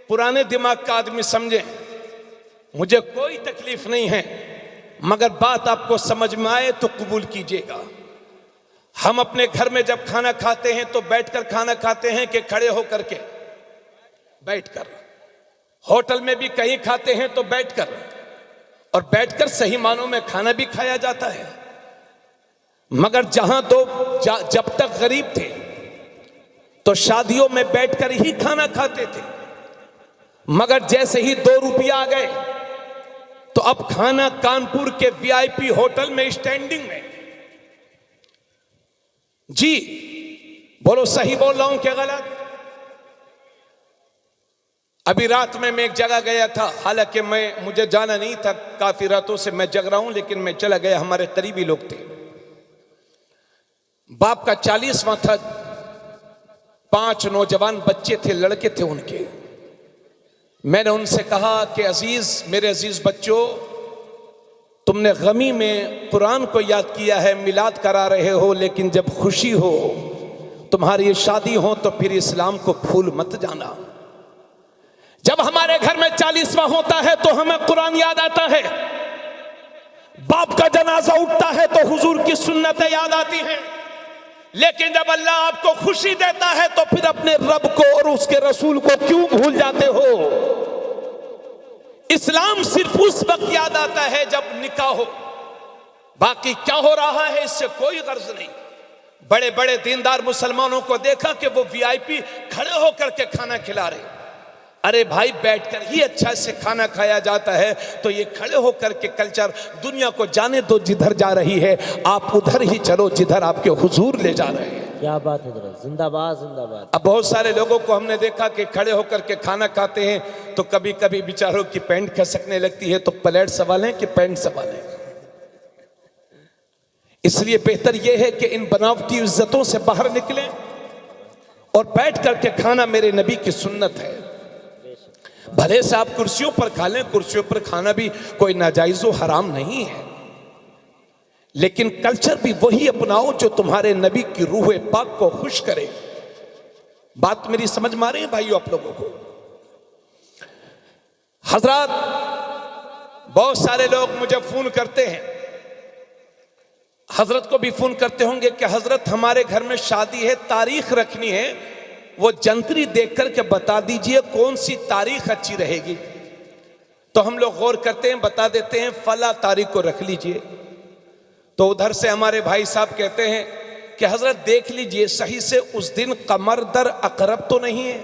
पुराने दिमाग का आदमी समझे, मुझे कोई तकलीफ नहीं है, मगर बात आपको समझ में आए तो कबूल कीजिएगा। हम अपने घर में जब खाना खाते हैं तो बैठकर खाना खाते हैं कि खड़े होकर के? बैठकर। होटल में भी कहीं खाते हैं तो बैठकर, और बैठकर सही मानों में खाना भी खाया जाता है। मगर जब तक गरीब थे तो शादियों में बैठकर ही खाना खाते थे, मगर जैसे ही 2 रुपया आ गए तो अब खाना कानपुर के वीआईपी होटल में स्टैंडिंग में। जी बोलो, सही बोल रहा हूं क्या गलत? अभी रात में मैं एक जगह गया था, हालांकि मुझे जाना नहीं था, काफी रातों से मैं जग रहा हूं, लेकिन मैं चला गया। हमारे करीबी लोग थे, बाप का 40वां था, 5 नौजवान बच्चे थे, लड़के थे उनके। मैंने उनसे कहा कि मेरे अजीज बच्चों, तुमने गमी में कुरान को याद किया है, मिलाद करा रहे हो, लेकिन जब खुशी हो, तुम्हारी शादी हो, तो फिर इस्लाम को भूल मत जाना। जब हमारे घर में 40वां होता है तो हमें कुरान याद आता है, बाप का जनाजा उठता है तो हुजूर की सुन्नतें याद आती हैं, लेकिन जब अल्लाह आपको खुशी देता है तो फिर अपने रब को और उसके रसूल को क्यों भूल जाते हो? इस्लाम सिर्फ उस वक्त याद आता है जब निकाह हो, बाकी क्या हो रहा है इससे कोई गर्ज नहीं। बड़े बड़े दीनदार मुसलमानों को देखा कि वो वीआईपी खड़े होकर के खाना खिला रहे। अरे भाई, बैठकर ही अच्छा से खाना खाया जाता है, तो ये खड़े होकर के कल्चर दुनिया को जाने दो। जिधर जा रही है आप उधर ही चलो जिधर आपके हुजूर ले जा रहे हैं। क्या बात है हजरत, जिंदाबाद जिंदाबाद। अब बहुत सारे लोगों को हमने देखा कि खड़े होकर के खाना खाते हैं तो कभी कभी बेचारों की पैंट खसकने लगती है, तो प्लेट संभालें कि पैंट संभालें। इसलिए बेहतर यह है कि इन बनावटी इज्जतों से बाहर निकलें और बैठ करके खाना मेरे नबी की सुन्नत है। भले से आप कुर्सियों पर खा लें, कुर्सियों पर खाना भी कोई नाजायज़ व हराम नहीं है, लेकिन कल्चर भी वही अपनाओ जो तुम्हारे नबी की रूह पाक को खुश करे। बात मेरी समझ में आ रही है भाइयों आप लोगों को? हजरात, बहुत सारे लोग मुझे फोन करते हैं, हजरत को भी फोन करते होंगे कि हजरत हमारे घर में शादी है, तारीख रखनी है, वो जंतरी देख करके बता दीजिए कौन सी तारीख अच्छी रहेगी। तो हम लोग गौर करते हैं, बता देते हैं फला तारीख को रख लीजिए। तो उधर से हमारे भाई साहब कहते हैं कि हजरत देख लीजिए सही से, उस दिन कमर दर अकरब तो नहीं है।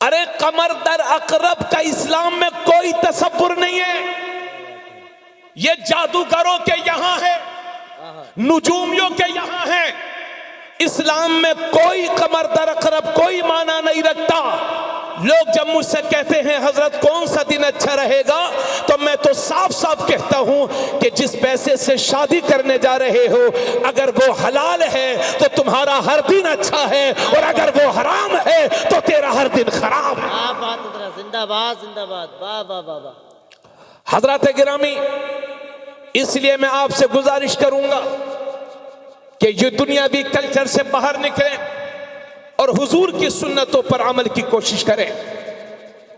अरे कमर दर अकरब का इस्लाम में कोई तसव्वुर नहीं है, ये जादूगरों के यहां है, नुजूमियों के यहां है। इस्लाम में कोई कमर दर अकरब कोई माना नहीं रखता। लोग जब मुझसे कहते हैं हजरत कौन सा दिन अच्छा रहेगा, तो मैं तो साफ साफ कहता हूं कि जिस पैसे से शादी करने जा रहे हो, अगर वो हलाल है तो तुम्हारा हर दिन अच्छा है, और अगर वो हराम है तो तेरा हर दिन खराब है। जिंदाबाद जिंदाबाद, वाह वाह वाह वाह। हजरत गिरामी, इसलिए मैं आपसे गुजारिश करूंगा कि ये दुनियावी कल्चर से बाहर निकले और हुजूर की सुन्नतों पर अमल की कोशिश करें।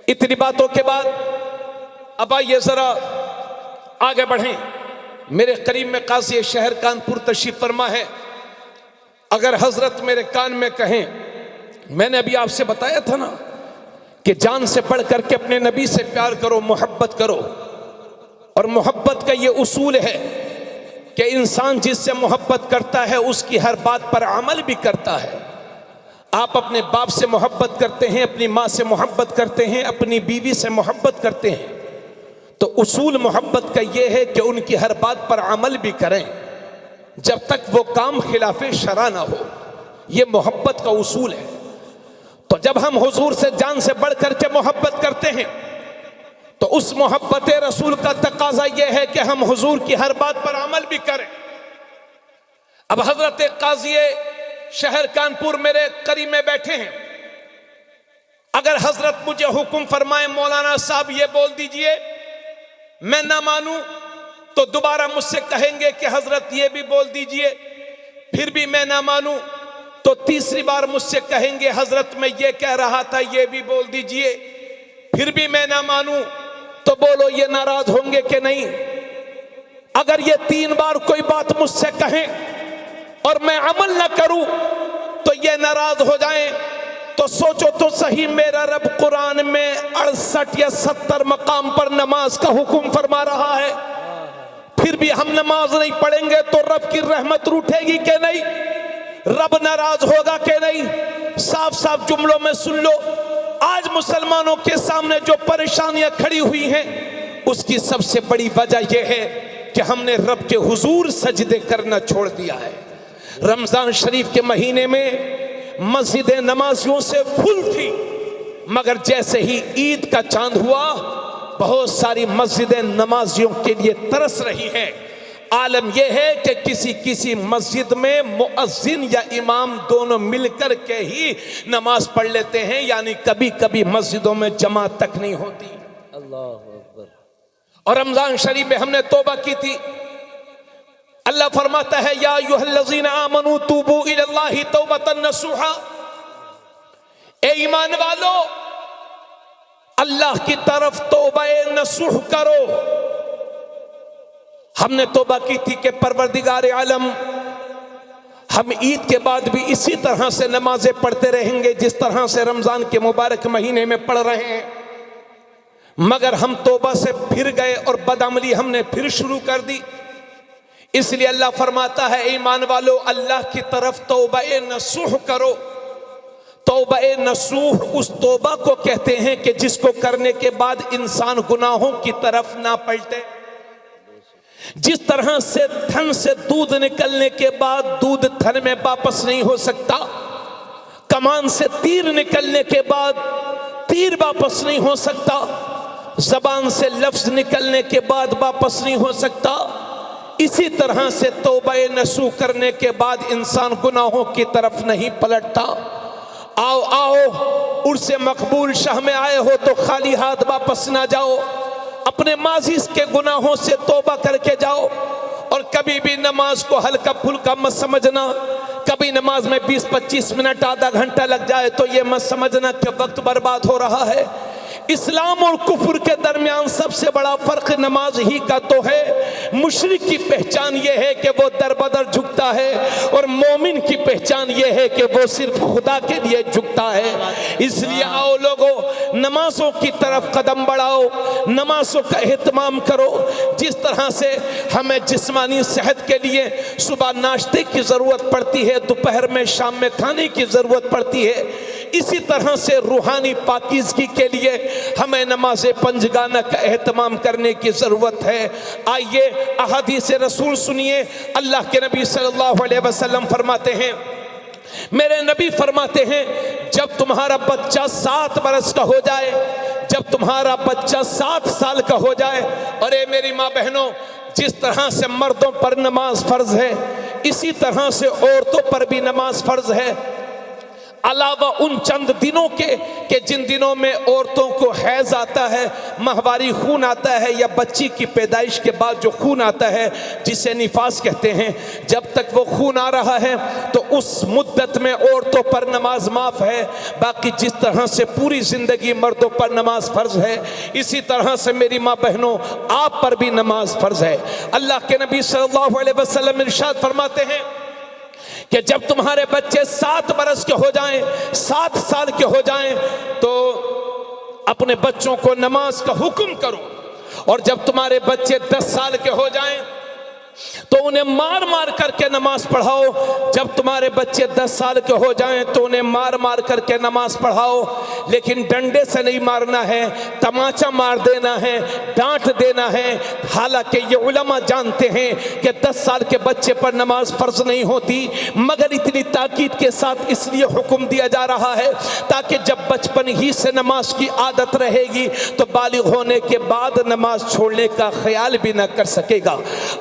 इतनी बातों के बाद अब आइए जरा आगे बढ़ें। मेरे करीब में काजी शहर कानपुर तशरीफ फरमा है। अगर हजरत मेरे कान में कहें, मैंने अभी आपसे बताया था ना कि जान से बढ़ करके अपने नबी से प्यार करो, मोहब्बत करो, और मोहब्बत का ये उसूल है कि इंसान जिससे मोहब्बत करता है उसकी हर बात पर अमल भी करता है। आप अपने बाप से मोहब्बत करते हैं, अपनी माँ से मोहब्बत करते हैं, अपनी बीवी से मोहब्बत करते हैं, तो उसूल मोहब्बत का ये है कि उनकी हर बात पर अमल भी करें जब तक वो काम खिलाफे शरा ना हो। ये मोहब्बत का उसूल है। तो जब हम हुजूर से जान से बढ़ करके मोहब्बत करते हैं तो उस मोहब्बत रसूल का तकाजा यह है कि हम हुजूर की हर बात पर अमल भी करें। अब हजरत काजी शहर कानपुर मेरे करीब में बैठे हैं, अगर हजरत मुझे हुक्म फरमाए मौलाना साहब ये बोल दीजिए, मैं ना मानूं तो दोबारा मुझसे कहेंगे कि हजरत ये भी बोल दीजिए, फिर भी मैं ना मानूं तो तीसरी बार मुझसे कहेंगे हजरत मैं ये कह रहा था ये भी बोल दीजिए, फिर भी मैं ना मानूं तो बोलो ये नाराज होंगे कि नहीं? अगर ये 3 बार कोई बात मुझसे कहें और मैं अमल ना करूं तो ये नाराज हो जाएं, तो सोचो तो सही, मेरा रब कुरान में 68 या 70 मकाम पर नमाज का हुक्म फरमा रहा है, फिर भी हम नमाज नहीं पढ़ेंगे तो रब की रहमत रूठेगी कि नहीं? रब नाराज होगा कि नहीं? साफ साफ जुमलों में सुन लो, आज मुसलमानों के सामने जो परेशानियां खड़ी हुई हैं उसकी सबसे बड़ी वजह यह है कि हमने रब के हुजूर सजदे करना छोड़ दिया है। रमजान शरीफ के महीने में मस्जिदें नमाजियों से फुल थी, मगर जैसे ही ईद का चांद हुआ बहुत सारी मस्जिदें नमाजियों के लिए तरस रही हैं। आलम यह है कि किसी किसी मस्जिद में मुअज्जिन या इमाम दोनों मिलकर के ही नमाज पढ़ लेते हैं, यानी कभी कभी मस्जिदों में जमात तक नहीं होती। अल्लाह अकबर। और रमजान शरीफ में हमने तौबा की थी। अल्लाह फरमाता है या अय्युहल्लज़ीना आमनू तूबू इलल्लाहि तौबतन नसूहा, ए ईमान वालो अल्लाह की तरफ तौबा नसूह करो। हमने तौबा की थी कि परवरदिगार आलम हम ईद के बाद भी इसी तरह से नमाजें पढ़ते रहेंगे जिस तरह से रमजान के मुबारक महीने में पढ़ रहे हैं, मगर हम तौबा से फिर गए और बदअमली हमने फिर शुरू कर दी। इसलिए अल्लाह फरमाता है ईमान वालो अल्लाह की तरफ तौबा नसूह करो। तौबा नसूह उस तौबा को कहते हैं कि जिसको करने के बाद इंसान गुनाहों की तरफ ना पलटे। जिस तरह से थन से दूध निकलने के बाद दूध थन में वापस नहीं हो सकता, कमान से तीर निकलने के बाद तीर वापस नहीं हो सकता, जबान से लफ्ज निकलने के बाद वापस नहीं हो सकता, इसी तरह से तौबा नसूह करने के बाद इंसान गुनाहों की तरफ नहीं पलटता। आओ आओ उर्से मकबूल शाह में आए हो तो खाली हाथ वापस ना जाओ, अपने माजी के गुनाहों से तौबा करके जाओ। और कभी भी नमाज को हल्का फुल्का मत समझना, कभी नमाज में 20-25 मिनट आधा घंटा लग जाए तो ये मत समझना कि वक्त बर्बाद हो रहा है। इस्लाम और कुफ्र के दरमियान सबसे बड़ा फर्क नमाज ही का तो है। मुशरिक की पहचान यह है कि वो दरबदर झुकता है और मोमिन की पहचान यह है कि वो सिर्फ खुदा के लिए झुकता है। इसलिए आओ लोगों, नमाजों की तरफ कदम बढ़ाओ, नमाजों का एहतमाम करो। जिस तरह से हमें जिस्मानी सेहत के लिए सुबह नाश्ते की ज़रूरत पड़ती है, दोपहर में शाम में खाने की ज़रूरत पड़ती है, इसी तरह से रूहानी पाकीज़गी के लिए हमें नमाज पंजगाना का एहतमाम करने की ज़रूरत है। आइए अहादीस रसूल सुनिए। अल्लाह के नबी सल्लल्लाहु अलैहि वसल्लम फरमाते हैं, मेरे नबी फरमाते हैं जब तुम्हारा बच्चा 7 बरस का हो जाए, जब तुम्हारा बच्चा 7 साल का हो जाए, अरे मेरी माँ बहनों, जिस तरह से मर्दों पर नमाज फ़र्ज है इसी तरह से औरतों पर भी नमाज फ़र्ज है। अलावा उन चंद दिनों के जिन दिनों में औरतों को हैज़ आता है, माहवारी खून आता है, या बच्ची की पैदाइश के बाद जो खून आता है जिसे निफास कहते हैं, जब तक वो खून आ रहा है तो उस मुद्दत में औरतों पर नमाज माफ़ है। बाकी जिस तरह से पूरी ज़िंदगी मर्दों पर नमाज फ़र्ज है, इसी तरह से मेरी माँ बहनों आप पर भी नमाज फ़र्ज है। अल्लाह के नबी सल्लल्लाहु अलैहि वसल्लम इरशाद फरमाते हैं कि जब तुम्हारे बच्चे 7 बरस के हो जाएं, 7 साल के हो जाएं, तो अपने बच्चों को नमाज का हुक्म करो। और जब तुम्हारे बच्चे 10 साल के हो जाएं तो उन्हें मार मार करके नमाज पढ़ाओ। जब तुम्हारे बच्चे 10 साल के हो जाएं तो उन्हें मार मार करके नमाज पढ़ाओ, लेकिन डंडे से नहीं मारना है, तमाचा मार देना है, डांट देना है। हालांकि ये उलमा जानते हैं कि 10 साल के बच्चे पर नमाज फर्ज नहीं होती, मगर इतनी ताकीद के साथ इसलिए हुक्म दिया जा रहा है ताकि जब बचपन ही से नमाज की आदत रहेगी तो बालिग होने के बाद नमाज छोड़ने का ख्याल भी ना कर सकेगा।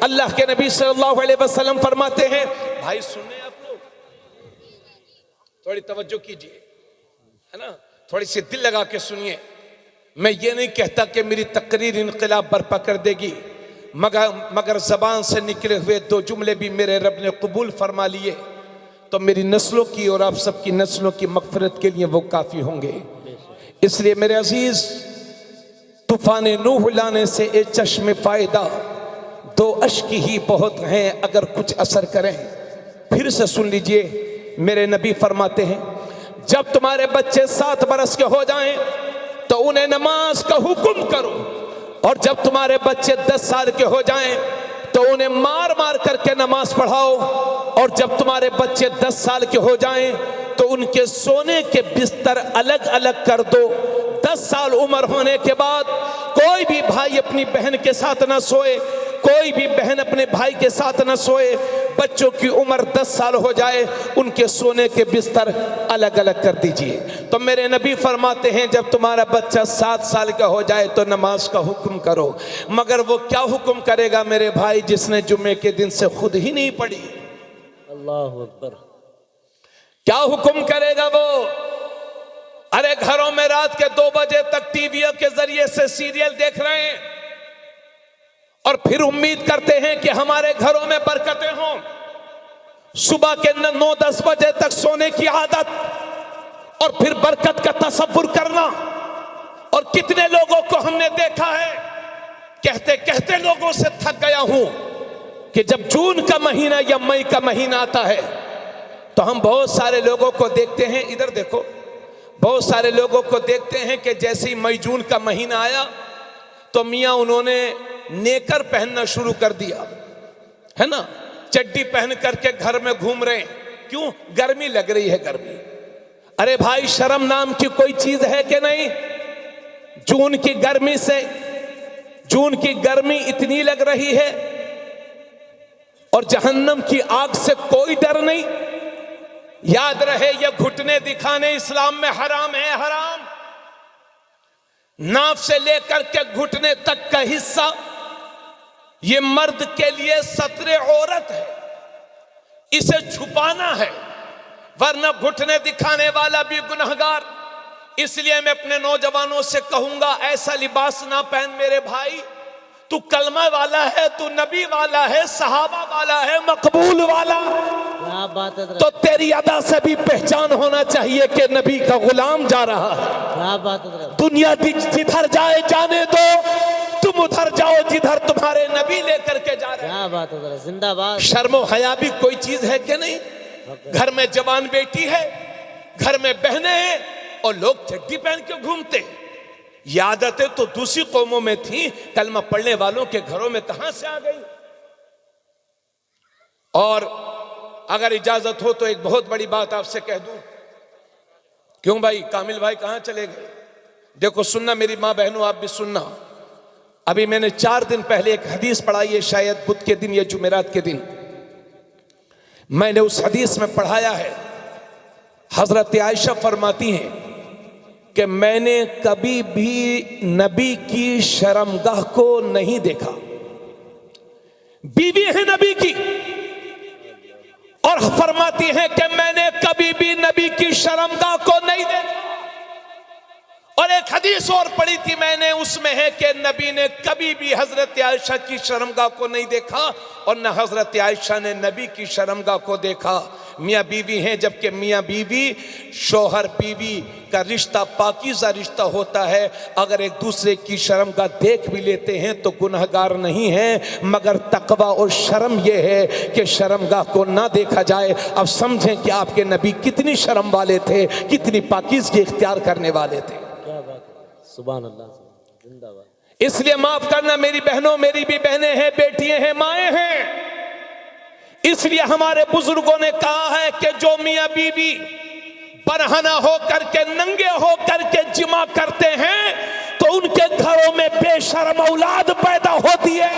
अल्लाह के नबी सल्लल्लाहु अलैहि वसल्लम फरमाते हैं, भाई सुने आप लोग, थोड़ी तवज्जो कीजिए, है ना, थोड़ी सी दिल लगा के सुनिए। मैं ये नहीं कहता कि मेरी तकरीर इनकलाब बर्पा कर देगी, मगर जबान से निकले हुए 2 जुमले भी मेरे रब ने कबूल फरमा लिए तो मेरी नस्लों की और आप सबकी नस्लों की मगफिरत के लिए वो काफी होंगे। इसलिए मेरे अजीज, तूफान नूह लाने से ए चश्मे फायदा, 2 अश्क ही बहुत हैं अगर कुछ असर करें। फिर से सुन लीजिए, मेरे नबी फरमाते हैं, जब तुम्हारे बच्चे 7 बरस के हो जाएं तो उन्हें नमाज का हुक्म करो, और जब तुम्हारे बच्चे 10 साल के हो जाएं तो उन्हें मार मार करके नमाज पढ़ाओ, और जब तुम्हारे बच्चे 10 साल के हो जाएं तो उनके सोने के बिस्तर अलग अलग कर दो। 10 साल उम्र होने के बाद कोई भी भाई अपनी बहन के साथ ना सोए, कोई भी बहन अपने भाई के साथ न सोए। बच्चों की उम्र 10 साल हो जाए, उनके सोने के बिस्तर अलग अलग कर दीजिए। तो मेरे नबी फरमाते हैं, जब तुम्हारा बच्चा 7 साल का हो जाए तो नमाज का हुक्म करो। मगर वो क्या हुक्म करेगा मेरे भाई, जिसने जुम्मे के दिन से खुद ही नहीं पढ़ी? अल्लाहु अकबर। क्या हुक्म करेगा वो? अरे घरों में रात के 2 बजे तक टीवीओ के जरिए से सीरियल देख रहे हैं और फिर उम्मीद करते हैं कि हमारे घरों में बरकतें हों। सुबह के 9-10 बजे तक सोने की आदत और फिर बरकत का तसव्वुर करना। और कितने लोगों को हमने देखा है, कहते कहते लोगों से थक गया हूं, कि जब जून का महीना या मई का महीना आता है तो हम बहुत सारे लोगों को देखते हैं, इधर देखो, बहुत सारे लोगों को देखते हैं कि जैसे ही मई जून का महीना आया तो मियाँ उन्होंने नेकर पहनना शुरू कर दिया, है ना, चड्डी पहन करके घर में घूम रहे हैं। क्यों? गर्मी लग रही है, गर्मी। अरे भाई, शर्म नाम की कोई चीज है कि नहीं? जून की गर्मी से, जून की गर्मी इतनी लग रही है और जहन्नम की आग से कोई डर नहीं। याद रहे, ये घुटने दिखाने इस्लाम में हराम है, हराम। नाफ से लेकर के घुटने तक का हिस्सा ये मर्द के लिए सत्रे औरत है, इसे छुपाना है, वरना घुटने दिखाने वाला भी गुनहगार। इसलिए मैं अपने नौजवानों से कहूंगा, ऐसा लिबास ना पहन मेरे भाई। तू कलमा वाला है, तू नबी वाला है, सहाबा वाला है, मकबूल वाला, क्या बात है, तो तेरी अदा से भी पहचान होना चाहिए कि नबी का गुलाम जा रहा है। क्या बात है। दुनिया जिधर जाए जाने दो, तुम उधर जाओ जिधर तुम्हारे नबी लेकर के जा रहे हैं। क्या बात है, जिंदाबाद। शर्मो हया भी कोई चीज है कि नहीं? घर में जवान बेटी है, घर में बहनें हैं और लोग चड्डी पहन के घूमते हैं। ये आदतें तो दूसरी कौमों में थी, कलमा पढ़ने वालों के घरों में कहां से आ गई? और अगर इजाजत हो तो एक बहुत बड़ी बात आपसे कह दूं। क्यों भाई? कामिल भाई कहां चले गए? देखो, सुनना मेरी मां बहनों, आप भी सुनना। अभी मैंने 4 दिन पहले एक हदीस पढ़ाई है, शायद बुध के दिन या जुमेरात के दिन। मैंने उस हदीस में पढ़ाया है, हजरत आयशा फरमाती हैं कि मैंने कभी भी नबी की शर्मगाह को नहीं देखा। बीवी है नबी की, और फरमाती हैं कि मैंने कभी भी नबी की शर्मगाह को नहीं देखा। और एक हदीस और पढ़ी थी मैंने, उसमें है कि नबी ने कभी भी हजरत आयशा की शर्मगाह को नहीं देखा और न हजरत आयशा ने नबी की शर्मगाह को देखा। मियाँ बीवी हैं, जबकि मियाँ बीवी, शौहर बीवी का रिश्ता पाकीज़ा रिश्ता होता है। अगर एक दूसरे की शर्मगाह देख भी लेते हैं तो गुनहगार नहीं है, मगर तकवा और शर्म यह है कि शर्मगाह को ना देखा जाए। अब समझें कि आपके नबी कितनी शर्म वाले थे, कितनी पाकीज़गी इख्तियार करने वाले थे। क्या बात है, सुभान अल्लाह, जिंदाबाद। इसलिए माफ करना मेरी बहनों, मेरी भी बहनें हैं, बेटियां हैं, माएँ हैं, इसलिए हमारे बुजुर्गों ने कहा है कि जो मियां बीवी बरहना हो करके नंगे हो करके जिमा करते हैं तो उनके घरों में बेशर्म औलाद पैदा होती है।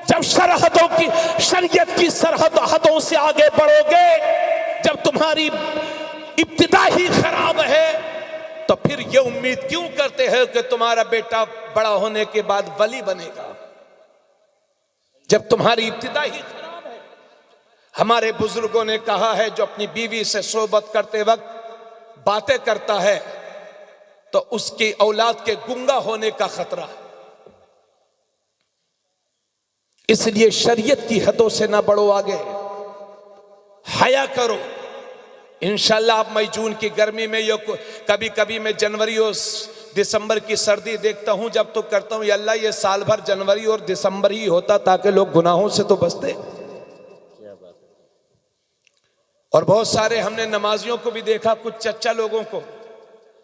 जब सरहदों की शरीयत की सरहदों से आगे बढ़ोगे, जब तुम्हारी इब्तिदा ही खराब है, तो फिर ये उम्मीद क्यों करते हैं कि तुम्हारा बेटा बड़ा होने के बाद वली बनेगा, जब तुम्हारी इब्तिदा ही खराब है। हमारे बुजुर्गों ने कहा है जो अपनी बीवी से सोहबत करते वक्त बातें करता है तो उसकी औलाद के गुंगा होने का खतरा है। इसलिए शरीयत की हदों से ना बढ़ो आगे, हया करो। इंशाल्लाह आप मई जून की गर्मी में या कभी कभी मैं जनवरी और दिसंबर की सर्दी देखता हूं, जब तो करता हूं या अल्लाह ये साल भर जनवरी और दिसंबर ही होता ताकि लोग गुनाहों से तो बचते। और बहुत सारे हमने नमाजियों को भी देखा, कुछ चच्चा लोगों को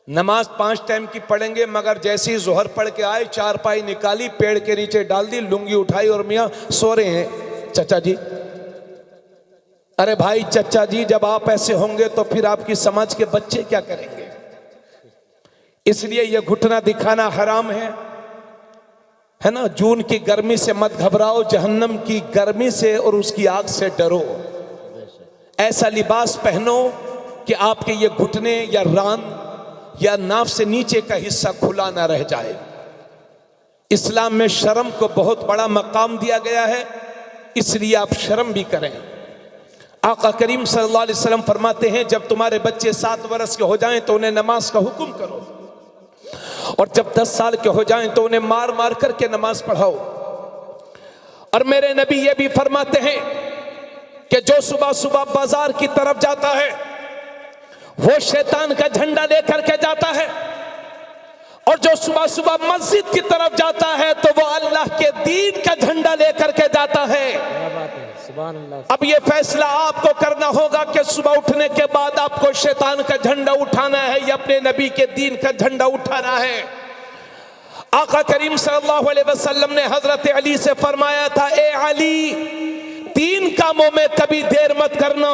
नमाज 5 टाइम की पढ़ेंगे मगर जैसे ही जोहर पढ़ के आए चारपाई निकाली, पेड़ के नीचे डाल दी, लुंगी उठाई और मियाँ सो रहे हैं। चचा जी, अरे भाई चचा जी, जब आप ऐसे होंगे तो फिर आपकी समाज के बच्चे क्या करेंगे? इसलिए यह घुटना दिखाना हराम है ना। जून की गर्मी से मत घबराओ, जहन्नम की गर्मी से और उसकी आग से डरो। ऐसा लिबास पहनो कि आपके ये घुटने या रान या नाफ से नीचे का हिस्सा खुला ना रह जाए। इस्लाम में शर्म को बहुत बड़ा मकाम दिया गया है, इसलिए आप शर्म भी करें। आका करीम सल्लल्लाहु अलैहि वसल्लम फरमाते हैं जब तुम्हारे बच्चे 7 वर्ष के हो जाएं तो उन्हें नमाज का हुक्म करो, और जब 10 साल के हो जाएं तो उन्हें मार मार करके नमाज पढ़ाओ। और मेरे नबी ये भी फरमाते हैं कि जो सुबह सुबह बाजार की तरफ जाता है वो शैतान का झंडा लेकर के जाता है, और जो सुबह सुबह मस्जिद की तरफ जाता है तो वो अल्लाह के दीन का झंडा लेकर के जाता है। अब ये फैसला आपको करना होगा कि सुबह उठने के बाद आपको शैतान का झंडा उठाना है या अपने नबी के दीन का झंडा उठाना है। आका करीम सल्लल्लाहु अलैहि वसल्लम ने हजरत अली से फरमाया था, ए अली, 3 कामों में कभी देर मत करना।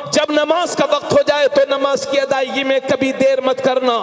जब नमाज का वक्त हो जाए तो नमाज की अदायगी में कभी देर मत करना।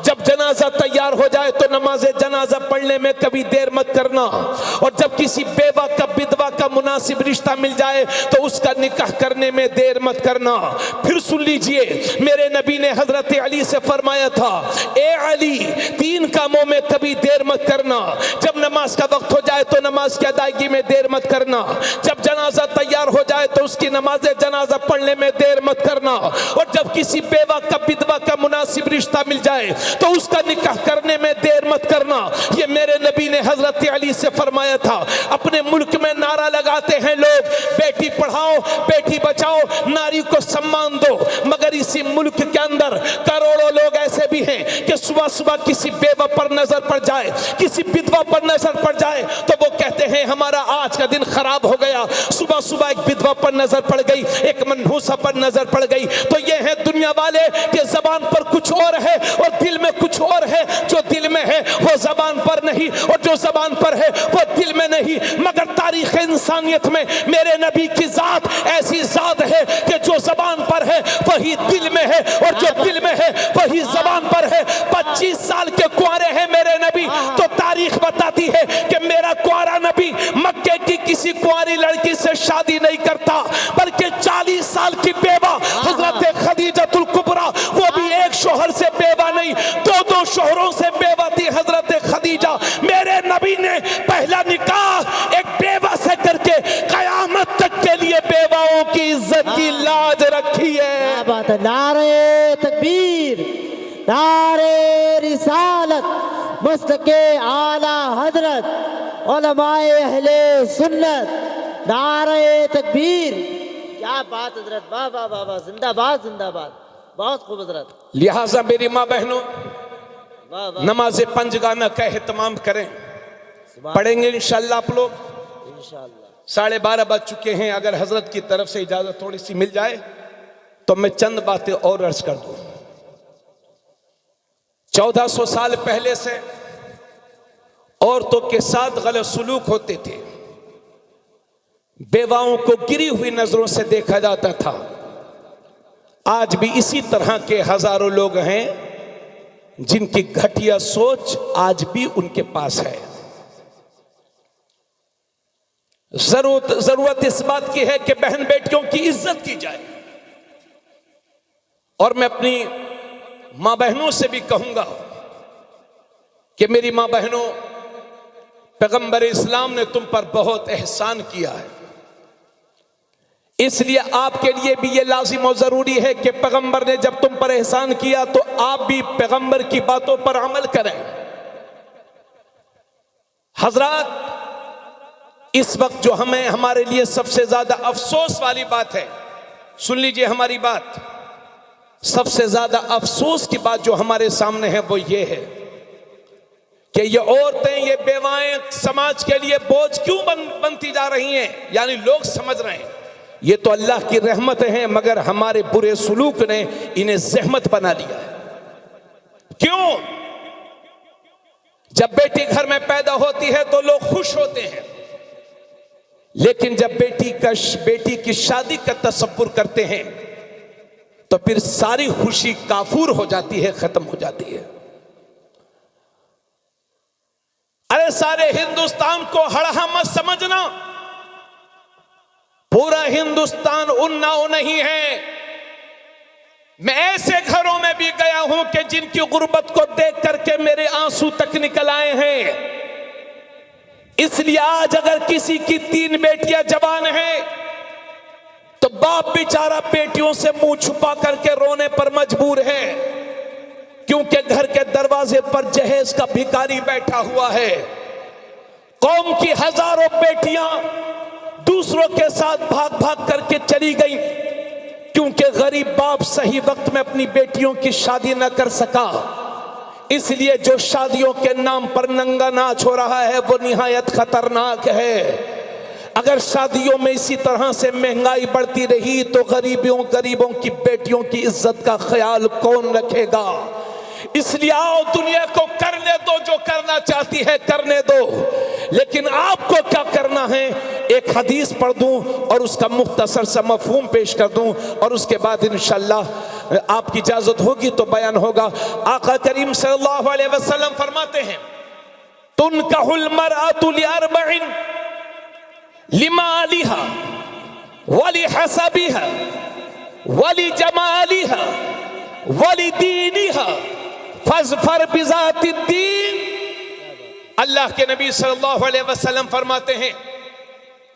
जब जनाजा तैयार हो जाए तो नमाज जनाजा पढ़ने में कभी देर मत करना। और जब किसी बेवा का विधवा का मुनासिब रिश्ता मिल जाए तो उसका निकाह करने में देर मत करना। फिर सुन लीजिए, मेरे नबी ने हजरत अली से फरमाया था, ए अली, 3 कामों में कभी देर मत करना। जब नमाज का वक्त हो जाए तो नमाज की अदायगी में देर मत करना। जब जनाजा तैयार हो जाए तो उसकी नमाज जनाजा पढ़ने में देर मत करना। और जब किसी बेवा का विधवा का मुनासिब रिश्ता मिल जाए तो उसका निकाह करने में देर मत करना। ये मेरे नबी ने हजरत अली से फरमाया था। अपने मुल्क में नारा लगाते हैं लोग, बेटी पढ़ाओ, बेटी बचाओ, नारी को सम्मान दो, मगर इसी मुल्क के अंदर करोड़ों लोग ऐसे भी हैं कि सुबह सुबह किसी बेवा पर नजर पड़ जाए, किसी विधवा पर नजर पड़ जाए तो वो कहते हैं हमारा आज का दिन खराब हो गया। सुबह सुबह एक विधवा पर नजर पड़ गई, एक मनहूसा पर नजर पड़ गई। तो ये है दुनिया वाले कि जबान पर कुछ और है और दिल में कुछ और है। जो दिल में है वो जबान पर नहीं, और जो जबान पर है वो दिल में नहीं। मगर तारीख इंसानियत में मेरे नबी की जात ऐसी जात है कि जो जबान पर है वही दिल में है, और जो दिल में है वही जबान पर है। 25 साल के कुंवारे हैं मेरे नबी, तो तारीख बताती है कि मेरा कुंवारा नबी मक्के की किसी कुंवारी लड़की से शादी नहीं करता, बल्कि 40 साल की बेवा हजरत खदीजतुल कुबरा, वो भी एक शोहर से बेवा नहीं, 2 शोहरों से बेवा थी हजरत खदीजा। मेरे नबी ने पहला निकाह एक बेवा से करके कयामत तक के लिए बेवाओं की इज्जत की लाज रखी है। क्या बात है। नारे तकबीर, नारे रिसालत, मस्तके आला हजरत, उलमाए अहले सुन्नत, नारे तकबीर। क्या बात हजरत, वाह वाह वाह वाह, जिंदाबाद जिंदाबाद, बहुत खूब हजरत। लिहाजा मेरी माँ बहनों, वाह वाह, नमाज पंजगाना का एहतमाम करें, पढ़ेंगे इंशाल्लाह आप लोग। इंशाअल्लाह 12:30 बज चुके हैं। अगर हजरत की तरफ से इजाजत थोड़ी सी मिल जाए तो मैं चंद बातें और अर्ज कर दूं। 1400 साल पहले से औरतों के साथ गलत सलूक होते थे। बेवाओं को गिरी हुई नजरों से देखा जाता था। आज भी इसी तरह के हजारों लोग हैं जिनकी घटिया सोच आज भी उनके पास है। जरूरत इस बात की है कि बहन बेटियों की इज्जत की जाए। और मैं अपनी मां बहनों से भी कहूंगा कि मेरी मां बहनों, पैगंबर इस्लाम ने तुम पर बहुत एहसान किया है, इसलिए आपके लिए भी यह लाजिम और जरूरी है कि पैगंबर ने जब तुम पर एहसान किया तो आप भी पैगंबर की बातों पर अमल करें। हजरात, इस वक्त जो हमारे लिए सबसे ज्यादा अफसोस वाली बात है, सुन लीजिए हमारी बात, सबसे ज्यादा अफसोस की बात जो हमारे सामने है वो ये है कि ये औरतें, ये बेवाएं समाज के लिए बोझ क्यों बनती जा रही हैं। यानी लोग समझ रहे हैं ये तो अल्लाह की रहमत है, मगर हमारे बुरे सुलूक ने इन्हें जहमत बना लिया है। क्यों? जब बेटी घर में पैदा होती है तो लोग खुश होते हैं, लेकिन जब बेटी की शादी का तसव्वुर करते हैं तो फिर सारी खुशी काफूर हो जाती है, खत्म हो जाती है। अरे सारे हिंदुस्तान को हड़हा मत समझना, पूरा हिंदुस्तान उन्नाव नहीं है। मैं ऐसे घरों में भी गया हूं कि जिनकी गुर्बत को देख करके मेरे आंसू तक निकल आए हैं। इसलिए आज अगर किसी की 3 बेटियां जवान हैं तो बाप बेचारा बेटियों से मुंह छुपा करके रोने पर मजबूर है, क्योंकि घर के दरवाजे पर जहेज का भिखारी बैठा हुआ है। कौम की हजारों बेटियां दूसरों के साथ भाग भाग करके चली गई, क्योंकि गरीब बाप सही वक्त में अपनी बेटियों की शादी न कर सका। इसलिए जो शादियों के नाम पर नंगा नाच हो रहा है वो निहायत खतरनाक है। अगर शादियों में इसी तरह से महंगाई बढ़ती रही तो गरीबों की बेटियों की इज्जत का ख्याल कौन रखेगा। इसलिए आओ, दुनिया को करने दो, जो करना चाहती है करने दो, लेकिन आपको क्या करना है, एक हदीस पढ़ दूं और उसका मुख्तसर सा मफहूम पेश कर दूं और उसके बाद इंशाअल्लाह आपकी इजाजत होगी तो बयान होगा। आका करीम सल्लल्लाहु अलैहि वसल्लम फरमाते हैं, तुनकाहुल मरअतु लिअरबइन लिमालिहा वली हसबिहा वली जमालिहा वली दीनिहा फज़फर बिज़ातिद्दीन। अल्लाह के नबी सल्लल्लाहु अलैहि वसल्लम फरमाते हैं,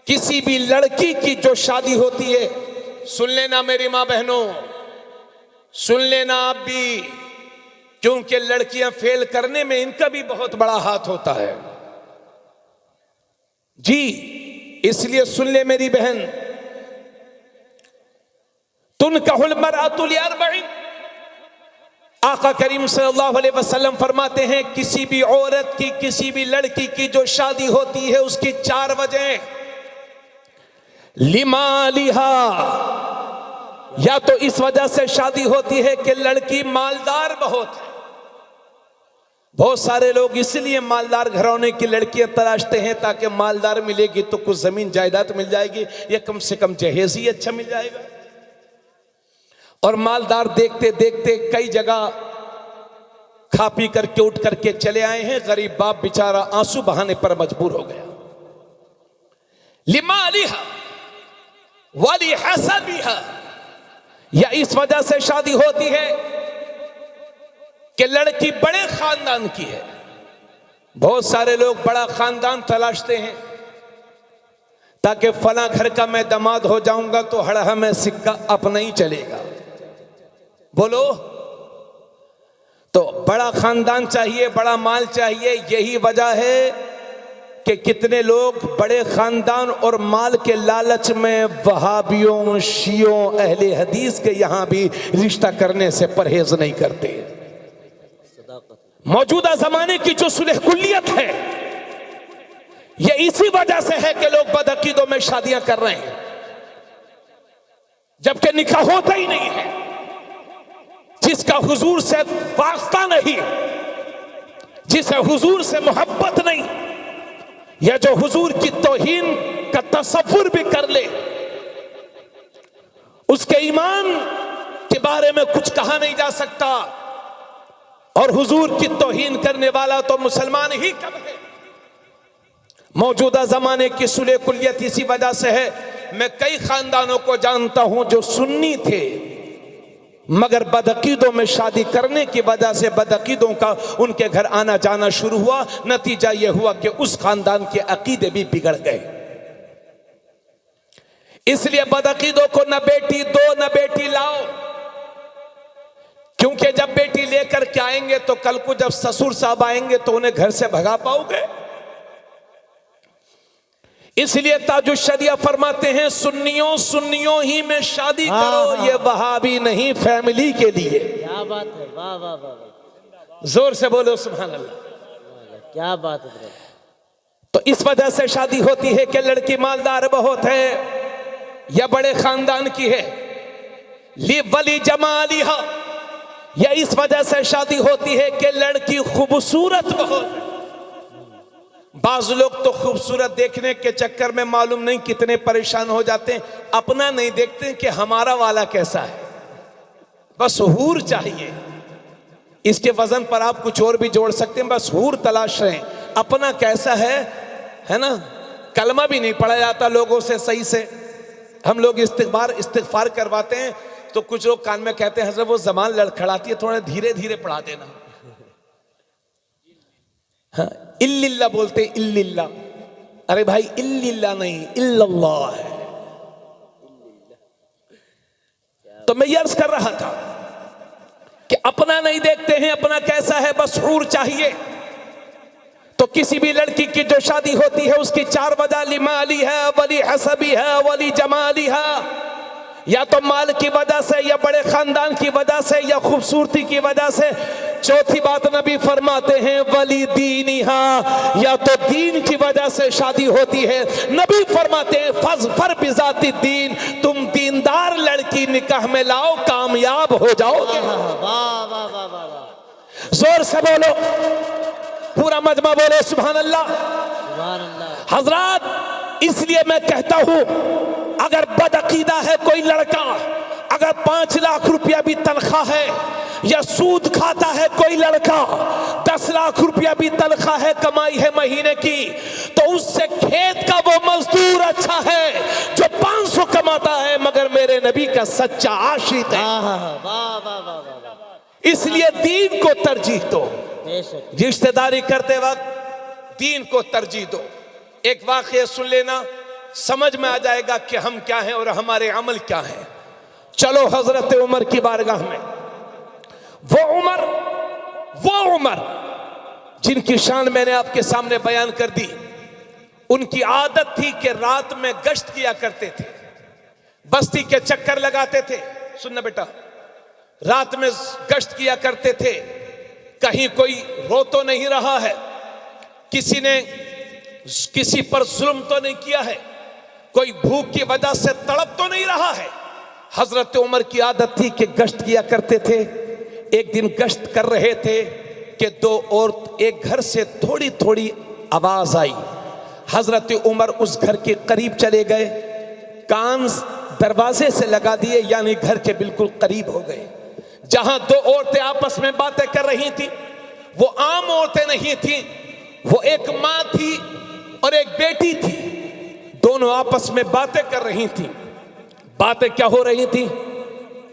किसी भी लड़की की जो शादी होती है, सुन लेना मेरी मां बहनों, सुन लेना आप भी, क्योंकि लड़कियां फेल करने में इनका भी बहुत बड़ा हाथ होता है जी। इसलिए सुन ले मेरी बहन, तुनकाहुल मरअतु लिअरबइन, आका करीम सल्लल्लाहु अलैहि वसल्लम फरमाते हैं, किसी भी औरत की, किसी भी लड़की की जो शादी होती है उसकी 4 वजह। लिमालिहा, या तो इस वजह से शादी होती है कि लड़की मालदार बहुत है। बहुत सारे लोग इसलिए मालदार घराने की लड़कियां तलाशते हैं ताकि मालदार मिलेगी तो कुछ जमीन जायदाद मिल जाएगी या कम से कम जहेज ही अच्छा मिल जाएगा। और मालदार देखते देखते कई जगह खा पी करके उठ करके चले आए हैं, गरीब बाप बेचारा आंसू बहाने पर मजबूर हो गया। लिमालिहा वली हसबिहा, या इस वजह से शादी होती है कि लड़की बड़े खानदान की है। बहुत सारे लोग बड़ा खानदान तलाशते हैं ताकि फला घर का मैं दामाद हो जाऊंगा तो हड़हा में सिक्का अपना ही चलेगा। बोलो, तो बड़ा खानदान चाहिए, बड़ा माल चाहिए। यही वजह है कि कितने लोग बड़े खानदान और माल के लालच में वहाबियों, शियों, अहले हदीस के यहां भी रिश्ता करने से परहेज नहीं करते। मौजूदा जमाने की जो सुलह कुल्लियत है ये इसी वजह से है कि लोग बदअकीदों में शादियां कर रहे हैं, जबकि निकाह होता ही नहीं है। जिसका हुजूर से वास्ता नहीं, जिसे हुजूर से मोहब्बत नहीं, या जो हुजूर की तौहीन का तसव्वुर भी कर ले, उसके ईमान के बारे में कुछ कहा नहीं जा सकता। और हुजूर की तौहीन करने वाला तो मुसलमान ही कब है। मौजूदा जमाने की सुलह कुलियत इसी वजह से है। मैं कई खानदानों को जानता हूं जो सुन्नी थे, मगर बदअकीदों में शादी करने की वजह से बदअकीदों का उनके घर आना जाना शुरू हुआ। नतीजा यह हुआ कि उस खानदान के अकीदे भी बिगड़ गए। इसलिए बदअकीदों को न बेटी दो न बेटी लाओ, क्योंकि जब बेटी लेकर के आएंगे तो कल को जब ससुर साहब आएंगे तो उन्हें घर से भगा पाओगे। इसलिए ताजुश शरिया फरमाते हैं सुन्नियों ही में शादी करो, ये वहाबी नहीं फैमिली के लिए। क्या बात है, वाह वाह वाह, जोर से बोलो सुभान अल्लाह, क्या बात है। तो इस वजह से शादी होती है कि लड़की मालदार बहुत है या बड़े खानदान की है, ली वली जमालिहा, या इस वजह से शादी होती है कि लड़की खूबसूरत बहुत है। बाज लोग तो खूबसूरत देखने के चक्कर में मालूम नहीं कितने परेशान हो जाते हैं, अपना नहीं देखते कि हमारा वाला कैसा है, बस हूर चाहिए। इसके वजन पर आप कुछ और भी जोड़ सकते हैं, बस हूर तलाश रहे हैं, अपना कैसा है ना। कलमा भी नहीं पढ़ा जाता लोगों से सही से। हम लोग इस्तिग़फ़ार करवाते हैं तो कुछ लोग कान में कहते हैं हज़रत वो ज़बान लड़खड़ाती है, थोड़ा धीरे धीरे पढ़ा देना। हाँ, इल्लिल्लाह बोलते इल्लिल्लाह, अरे भाई इल्लिल्लाह नहीं इल्लल्लाह है। तो मैं ये अर्ज कर रहा था कि अपना नहीं देखते हैं, अपना कैसा है, बस हूर चाहिए। तो किसी भी लड़की की जो शादी होती है उसकी चार वजह, लिमाली है, वली हसबी है, वली जमाली है, या तो माल की वजह से, या बड़े खानदान की वजह से, या खूबसूरती की वजह से। चौथी बात नबी फरमाते हैं वली दीनिहा, या तो दीन की वजह से शादी होती है। नबी फरमाते हैं फज़फर बिज़ाति दीन, तुम दीनदार लड़की निकाह में लाओ, कामयाब हो जाओगे। वाह वाह वाह वाह, जोर से बोलो, पूरा मजमा बोले सुभान अल्लाह। सुभान अल्लाह। हजरात, इसलिए मैं कहता हूं अगर बदअकीदा है कोई लड़का, अगर 5 लाख रुपया भी तनख्वाह है, या सूद खाता है कोई लड़का, 10 लाख रुपया भी तनख्वाह है, कमाई है महीने की, तो उससे खेत का वो मजदूर अच्छा है जो 500 कमाता है मगर मेरे नबी का सच्चा आशिक है। वाह वाह वाह वाह। इसलिए दीन को तरजीह दो, बेशक। रिश्तेदारी करते वक्त दीन को तरजीह दो। एक वाक़या सुन लेना, समझ में आ जाएगा कि हम क्या हैं और हमारे अमल क्या हैं। चलो हजरत उमर की बारगाह में। वो उमर जिनकी शान मैंने आपके सामने बयान कर दी, उनकी आदत थी कि रात में गश्त किया करते थे, बस्ती के चक्कर लगाते थे। सुनना बेटा, रात में गश्त किया करते थे, कहीं कोई रो तो नहीं रहा है, किसी ने किसी पर जुल्म तो नहीं किया है, कोई भूख की वजह से तड़प तो नहीं रहा है। हजरत उमर की आदत थी कि गश्त किया करते थे। एक दिन गश्त कर रहे थे कि 2 औरत एक घर से थोड़ी थोड़ी आवाज आई। हजरत उमर उस घर के करीब चले गए, कान दरवाजे से लगा दिए, यानी घर के बिल्कुल करीब हो गए। जहां 2 औरतें आपस में बातें कर रही थी, वो आम औरतें नहीं थी, वो एक माँ थी और एक बेटी थी। दोनों आपस में बातें कर रही थी। बातें क्या हो रही थी?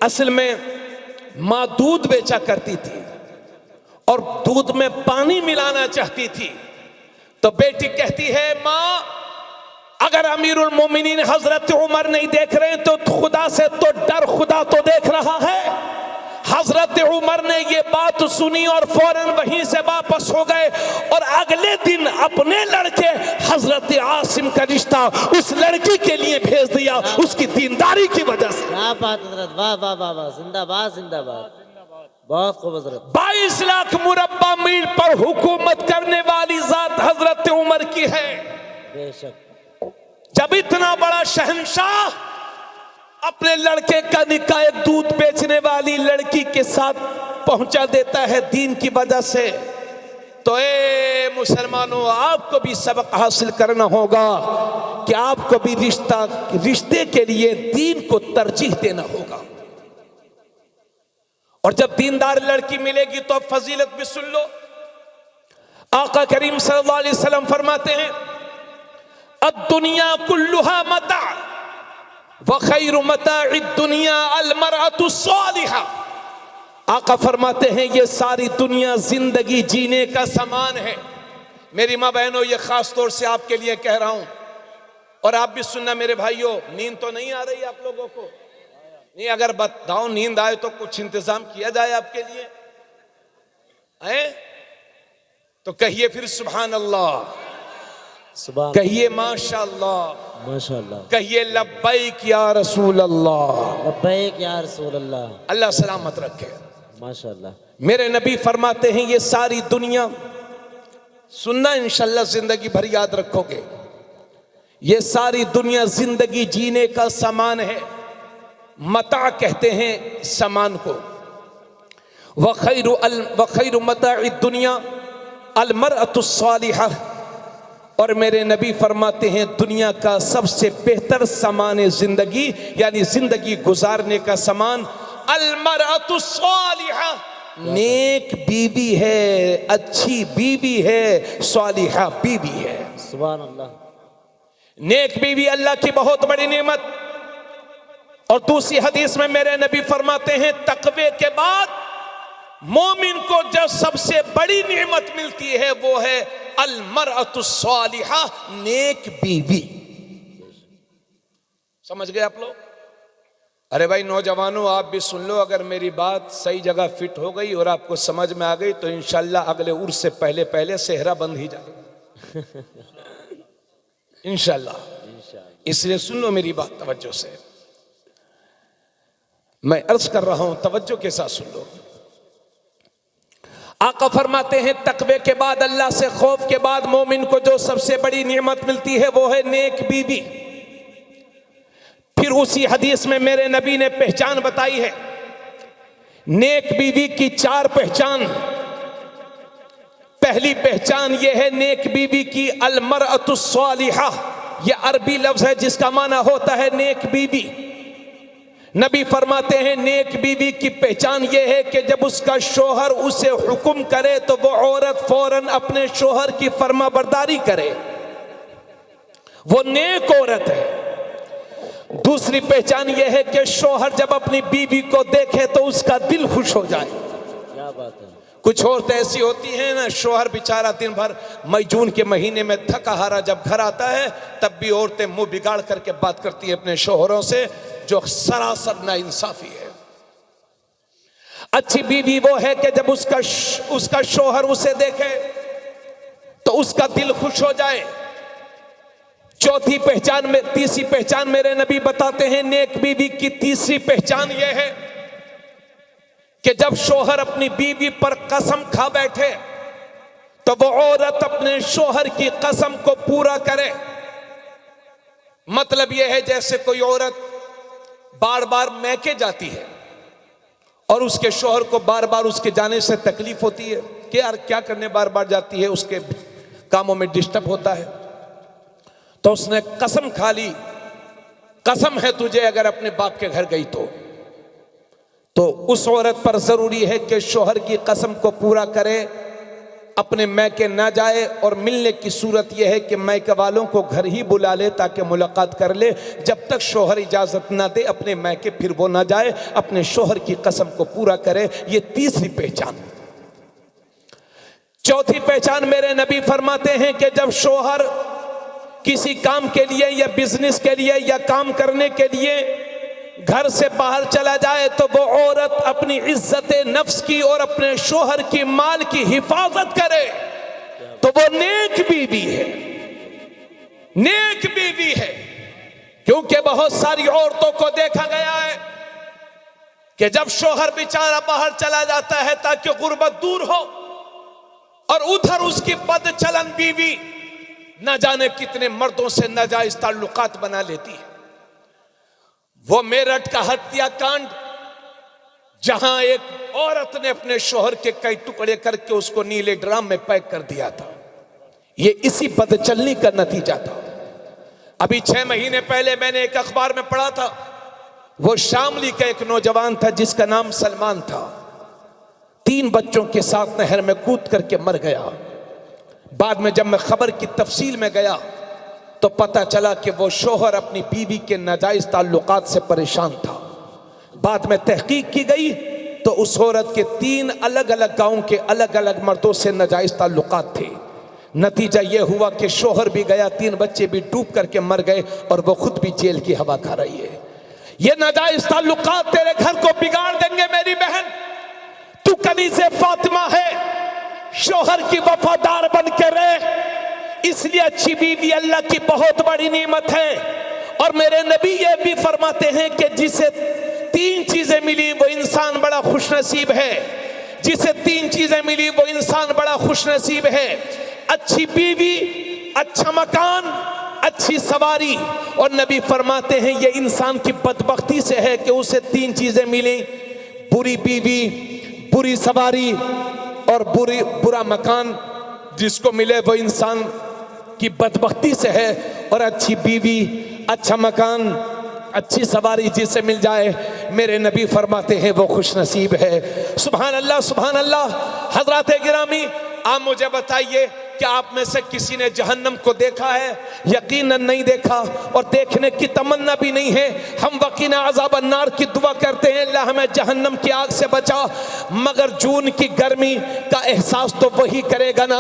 असल में माँ दूध बेचा करती थी और दूध में पानी मिलाना चाहती थी। तो बेटी कहती है, माँ अगर अमीरुल मोमिनीन हजरत उमर नहीं देख रहे तो खुदा से तो डर, खुदा तो देख रहा है। हजरत उमर ने ये बात सुनी और फौरन वहीं से वापस हो गए और अगले दिन अपने लड़के हजरत आसिम का रिश्ता उस लड़की के लिए भेज दिया, उसकी दीनदारी की वजह से। क्या बात हजरत, वाह वाह वाह वाह, जिंदाबाद जिंदाबाद, बहुत खूब हजरत। 22 लाख मुरब्बा मील पर हुकूमत करने वाली जात हजरत उमर की है। बेशक। जब इतना बड़ा शहंशाह अपने लड़के का निकाह एक दूध बेचने वाली लड़की के साथ पहुंचा देता है दीन की वजह से, तो ए मुसलमानों, आपको भी सबक हासिल करना होगा कि आपको भी रिश्ते के लिए दीन को तरजीह देना होगा। और जब दीनदार लड़की मिलेगी तो फजीलत भी सुन लो। आका करीम सल्लल्लाहु अलैहि वसल्लम फरमाते हैं, अद्दुनिया कुल्लुहा मता व खैरु मताइद दुनिया अल मरअतु सालिहा। आका फरमाते हैं, ये सारी दुनिया जिंदगी जीने का सामान है। मेरी माँ बहनों, ये खास तौर से आपके लिए कह रहा हूं, और आप भी सुनना मेरे भाइयों। नींद तो नहीं आ रही आप लोगों को? नहीं, अगर बताओ नींद आए तो कुछ इंतजाम किया जाए आपके लिए, हैं? तो कहिए फिर सुभान अल्लाह, सुभान, कहिए माशाअल्लाह, माशाअल्लाह, कहिए लब्बैक या रसूल अल्लाह, लब्बैक या रसूल अल्लाह। अल्लाह सलामत रखे। माशाअल्लाह। मेरे नबी फरमाते हैं, ये सारी दुनिया, सुनना इंशाअल्लाह जिंदगी भर याद रखोगे, ये सारी दुनिया जिंदगी जीने का सामान है। मता कहते हैं सामान को। व खैरु मताइद दुनिया अल मरअतु सालिहा। और मेरे नबी फरमाते हैं, दुनिया का सबसे बेहतर सामान जिंदगी, यानी जिंदगी गुजारने का सामान, अल मरअतु सालिहा, नेक बीवी है, अच्छी बीवी है, सालिहा बीवी है। सुभान अल्लाह। नेक बीवी अल्लाह की बहुत बड़ी नेमत। और दूसरी हदीस में मेरे नबी फरमाते हैं, तकवे के बाद मोमिन को जो सबसे बड़ी नेमत मिलती है वो है अल मरअतु सालिहा, नेक बीवी। समझ गए आप लोग? अरे भाई नौजवानों, आप भी सुन लो। अगर मेरी बात सही जगह फिट हो गई और आपको समझ में आ गई तो इंशाल्लाह अगले उर्स से पहले पहले सेहरा बंद ही जाएगा इंशाल्लाह। इसलिए सुन लो मेरी बात तवज्जो से। मैं अर्ज कर रहा हूं, तवज्जो के साथ सुन लो। आका फरमाते हैं, तकवे के बाद, अल्लाह से खौफ के बाद मोमिन को जो सबसे बड़ी नेमत मिलती है वो है नेक बीवी। फिर उसी हदीस में मेरे नबी ने पहचान बताई है। नेक बीवी की 4 पहचान। पहली पहचान यह है नेक बीवी की, अल मरअतु सालिहा। यह अरबी लफ्ज है जिसका माना होता है नेक बीवी। नबी फरमाते हैं, नेक बीवी की पहचान यह है कि जब उसका शोहर उसे हुक्म करे तो वो औरत फौरन अपने शोहर की फरमाबरदारी करे, वो नेक औरत है। दूसरी पहचान यह है कि शोहर जब अपनी बीवी को देखे तो उसका दिल खुश हो जाए। क्या बात है। कुछ औरतें ऐसी होती हैं ना, शोहर बेचारा दिन भर मई जून के महीने में थका हारा जब घर आता है तब भी औरतें मुंह बिगाड़ करके बात करती हैं अपने शोहरों से, जो सरासर नाइंसाफी है। अच्छी बीवी वो है कि जब उसका शोहर उसे देखे तो उसका दिल खुश हो जाए। चौथी पहचान में, तीसरी पहचान मेरे नबी बताते हैं, नेक बीवी की तीसरी पहचान यह है कि जब शोहर अपनी बीवी पर कसम खा बैठे तो वो औरत अपने शोहर की कसम को पूरा करे। मतलब यह है जैसे कोई औरत बार बार मैके जाती है और उसके शोहर को बार बार उसके जाने से तकलीफ होती है कि यार क्या करने बार बार जाती है, उसके कामों में डिस्टर्ब होता है, तो उसने कसम खा ली, कसम है तुझे अगर अपने बाप के घर गई तो उस औरत पर जरूरी है कि शोहर की कसम को पूरा करे, अपने मैके ना जाए, और मिलने की सूरत यह है कि मैके वालों को घर ही बुला ले ताकि मुलाकात कर ले। जब तक शोहर इजाजत ना दे अपने मैके फिर वो ना जाए, अपने शोहर की कसम को पूरा करे। ये तीसरी पहचान। चौथी पहचान मेरे नबी फरमाते हैं कि जब शोहर किसी काम के लिए या बिजनेस के लिए या काम करने के लिए घर से बाहर चला जाए तो वो औरत अपनी इज्जत नफ्स की और अपने शोहर की माल की हिफाजत करे, तो वो नेक बीवी है, नेक बीवी है। क्योंकि बहुत सारी औरतों को देखा गया है कि जब शोहर बेचारा बाहर चला जाता है ताकि गुर्बत दूर हो, और उधर उसकी बदचलन बीवी न जाने कितने मर्दों से नाजायज ताल्लुकात बना लेती है। वो मेरठ का हत्याकांड जहां एक औरत ने अपने शोहर के कई टुकड़े करके उसको नीले ड्राम में पैक कर दिया था। ये इसी बदचलनी का नतीजा था। अभी 6 महीने पहले मैंने एक अखबार में पढ़ा था, वो शामली का एक नौजवान था जिसका नाम सलमान था। 3 बच्चों के साथ नहर में कूद करके मर गया। बाद में जब मैं खबर की तफसील में गया तो पता चला कि वो शोहर अपनी बीवी के नाजायज ताल्लुकात से परेशान था। बाद में तहकीक की गई तो उस औरत के 3 अलग अलग गांव के अलग अलग मर्दों से नाजायज ताल्लुकात थे। नतीजा यह हुआ कि शोहर भी गया, 3 बच्चे भी डूब करके मर गए और वो खुद भी जेल की हवा खा रही है। ये नाजायज ताल्लुकात तेरे घर को बिगाड़ देंगे मेरी बहन। तू कनीज़े फातिमा है, शोहर की वफादार बन के रहे, इसलिए अच्छी बीवी अल्लाह की बहुत बड़ी नेमत है। और मेरे नबी ये भी फरमाते हैं कि जिसे 3 चीजें मिली वो इंसान बड़ा खुशनसीब है। जिसे 3 चीजें मिली वो इंसान बड़ा खुशनसीब है। अच्छी बीवी, अच्छा मकान, अच्छी सवारी। और नबी फरमाते हैं ये इंसान की बदबख्ती से है कि उसे 3 चीजें मिली, बुरी बीवी, बुरी सवारी और बुरा मकान। जिसको मिले वो इंसान की बदबख्ती से है। और अच्छी बीवी, अच्छा मकान, अच्छी सवारी जिसे मिल जाए, मेरे नबी फरमाते हैं वो खुश नसीब है। सुभान अल्लाह, सुभान अल्लाह। हजरात गिरामी, आप मुझे बताइए क्या आप में से किसी ने जहन्नम को देखा है? यकीनन नहीं देखा और देखने की तमन्ना भी नहीं है। हम वकीना अज़ाब अन्नार की दुआ करते हैं, अल्लाह हमें जहन्नम की आग से बचा। मगर जून की गर्मी का एहसास तो वही करेगा ना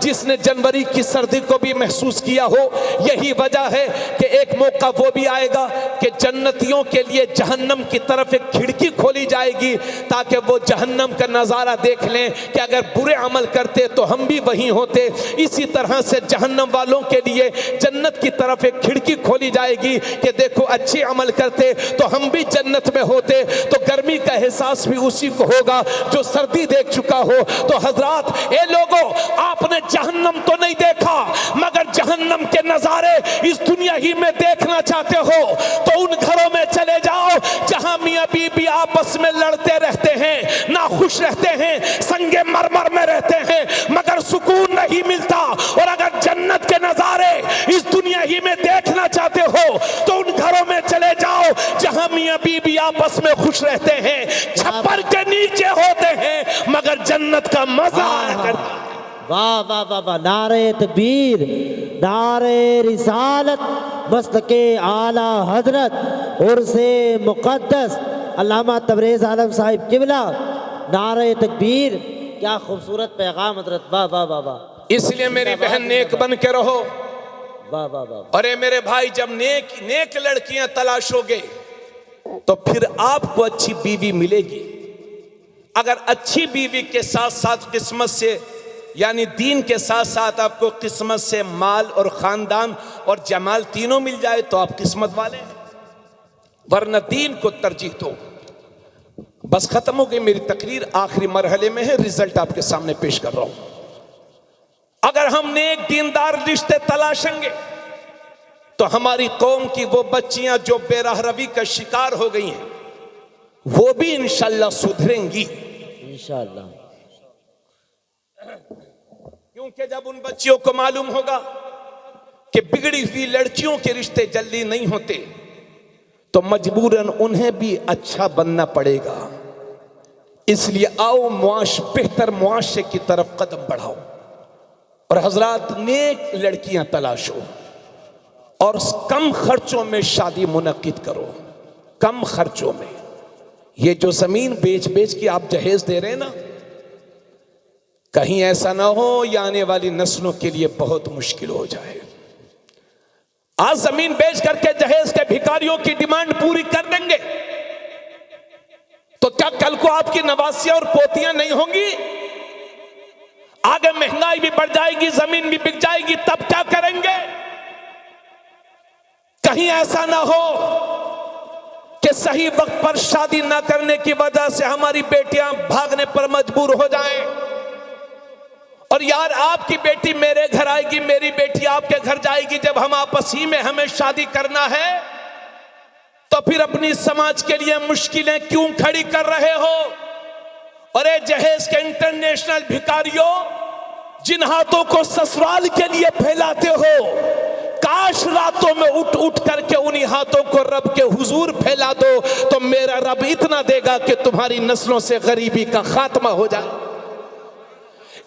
जिसने जनवरी की सर्दी को भी महसूस किया हो। यही वजह है कि एक मौका वो भी आएगा कि जन्नतियों के लिए जहन्नम की तरफ एक खिड़की खोली जाएगी ताकि वो जहन्नम का नज़ारा देख लें कि अगर बुरे अमल करते तो हम भी वहीं होते। इसी तरह से जहन्नम वालों के लिए जन्नत की तरफ एक खिड़की खोली जाएगी कि देखो अच्छे अमल करते तो हम भी जन्नत में होते। तो गर्मी का एहसास भी उसी को होगा जो सर्दी देख चुका हो। तो हजरात, ए लोगों, आपने जहन्नम तो नहीं देखा मगर जहन्नम के नजारे इस दुनिया ही में देखना चाहते हो तो उन घरों में चले जाओ जहां मियां बीबी आपस में लड़ते रहते हैं, नाखुश रहते हैं, संगे मरमर में रहते हैं मगर सुकून नहीं मिलता। और अगर जन्नत के नजारे इस दुनिया ही में देखना चाहते हो तो उन घरों में चले जाओ जहां मियां बीबी आपस में खुश रहते हैं, छप्पर के नीचे होते हैं मगर जन्नत का मजा आया करता है। वाह वाह वाह वाह, नारे तकबीर, नारे रिसालत, मसलके आला हजरत उर्से मुक़द्दस अल्लामा तबरेज़ आलम साहिब किबला, नारे तकबीर। क्या खूबसूरत पैगाम हजरत, वाह वाह वाह वाह। इसलिए मेरी बहन नेक बन के रहो। वाह वाह वाह। अरे मेरे भाई, जब नेक लड़कियां तलाशोगे तो फिर आपको अच्छी बीवी मिलेगी। अगर अच्छी बीवी के साथ साथ किस्मत से, यानी दीन के साथ साथ आपको किस्मत से माल और खानदान और जमाल तीनों मिल जाए तो आप किस्मत वाले हैं, वरना दीन को तरजीह दो। बस खत्म हो गई मेरी तकरीर, आखिरी मरहले में है, रिजल्ट आपके सामने पेश कर रहा हूं। अगर हम नेक दीनदार रिश्ते तलाशेंगे तो हमारी कौम की वो बच्चियां जो बेरहरवी का शिकार हो गई हैं वो भी इंशाल्लाह सुधरेंगी इंशाल्लाह। क्योंकि जब उन बच्चियों को मालूम होगा कि बिगड़ी हुई लड़कियों के रिश्ते जल्दी नहीं होते तो मजबूरन उन्हें भी अच्छा बनना पड़ेगा। इसलिए आओ बेहतर मुआशरे की तरफ कदम बढ़ाओ और हजरात नेक लड़कियां तलाशो और कम खर्चों में शादी मुनक्किद करो। कम खर्चों में। ये जो जमीन बेच बेच के आप जहेज दे रहे हैं ना, कहीं ऐसा ना हो या आने वाली नस्लों के लिए बहुत मुश्किल हो जाए। आज जमीन बेच करके जहेज के भिखारियों की डिमांड पूरी कर देंगे तो क्या कल को आपकी नवासियां और पोतियां नहीं होंगी? आगे महंगाई भी बढ़ जाएगी, जमीन भी बिक जाएगी, तब क्या करेंगे? कहीं ऐसा ना हो कि सही वक्त पर शादी ना करने की वजह से हमारी बेटियां भागने पर मजबूर हो जाएं। और यार, आपकी बेटी मेरे घर आएगी, मेरी बेटी आपके घर जाएगी, जब हम आपस ही में हमें शादी करना है तो फिर अपनी समाज के लिए मुश्किलें क्यों खड़ी कर रहे हो? और ये जहेज के इंटरनेशनल भिखारियों, जिन हाथों को ससुराल के लिए फैलाते हो, काश रातों में उठ उठ करके उन्हीं हाथों को रब के हुजूर फैला दो, तो मेरा रब इतना देगा कि तुम्हारी नस्लों से गरीबी का खात्मा हो जाए।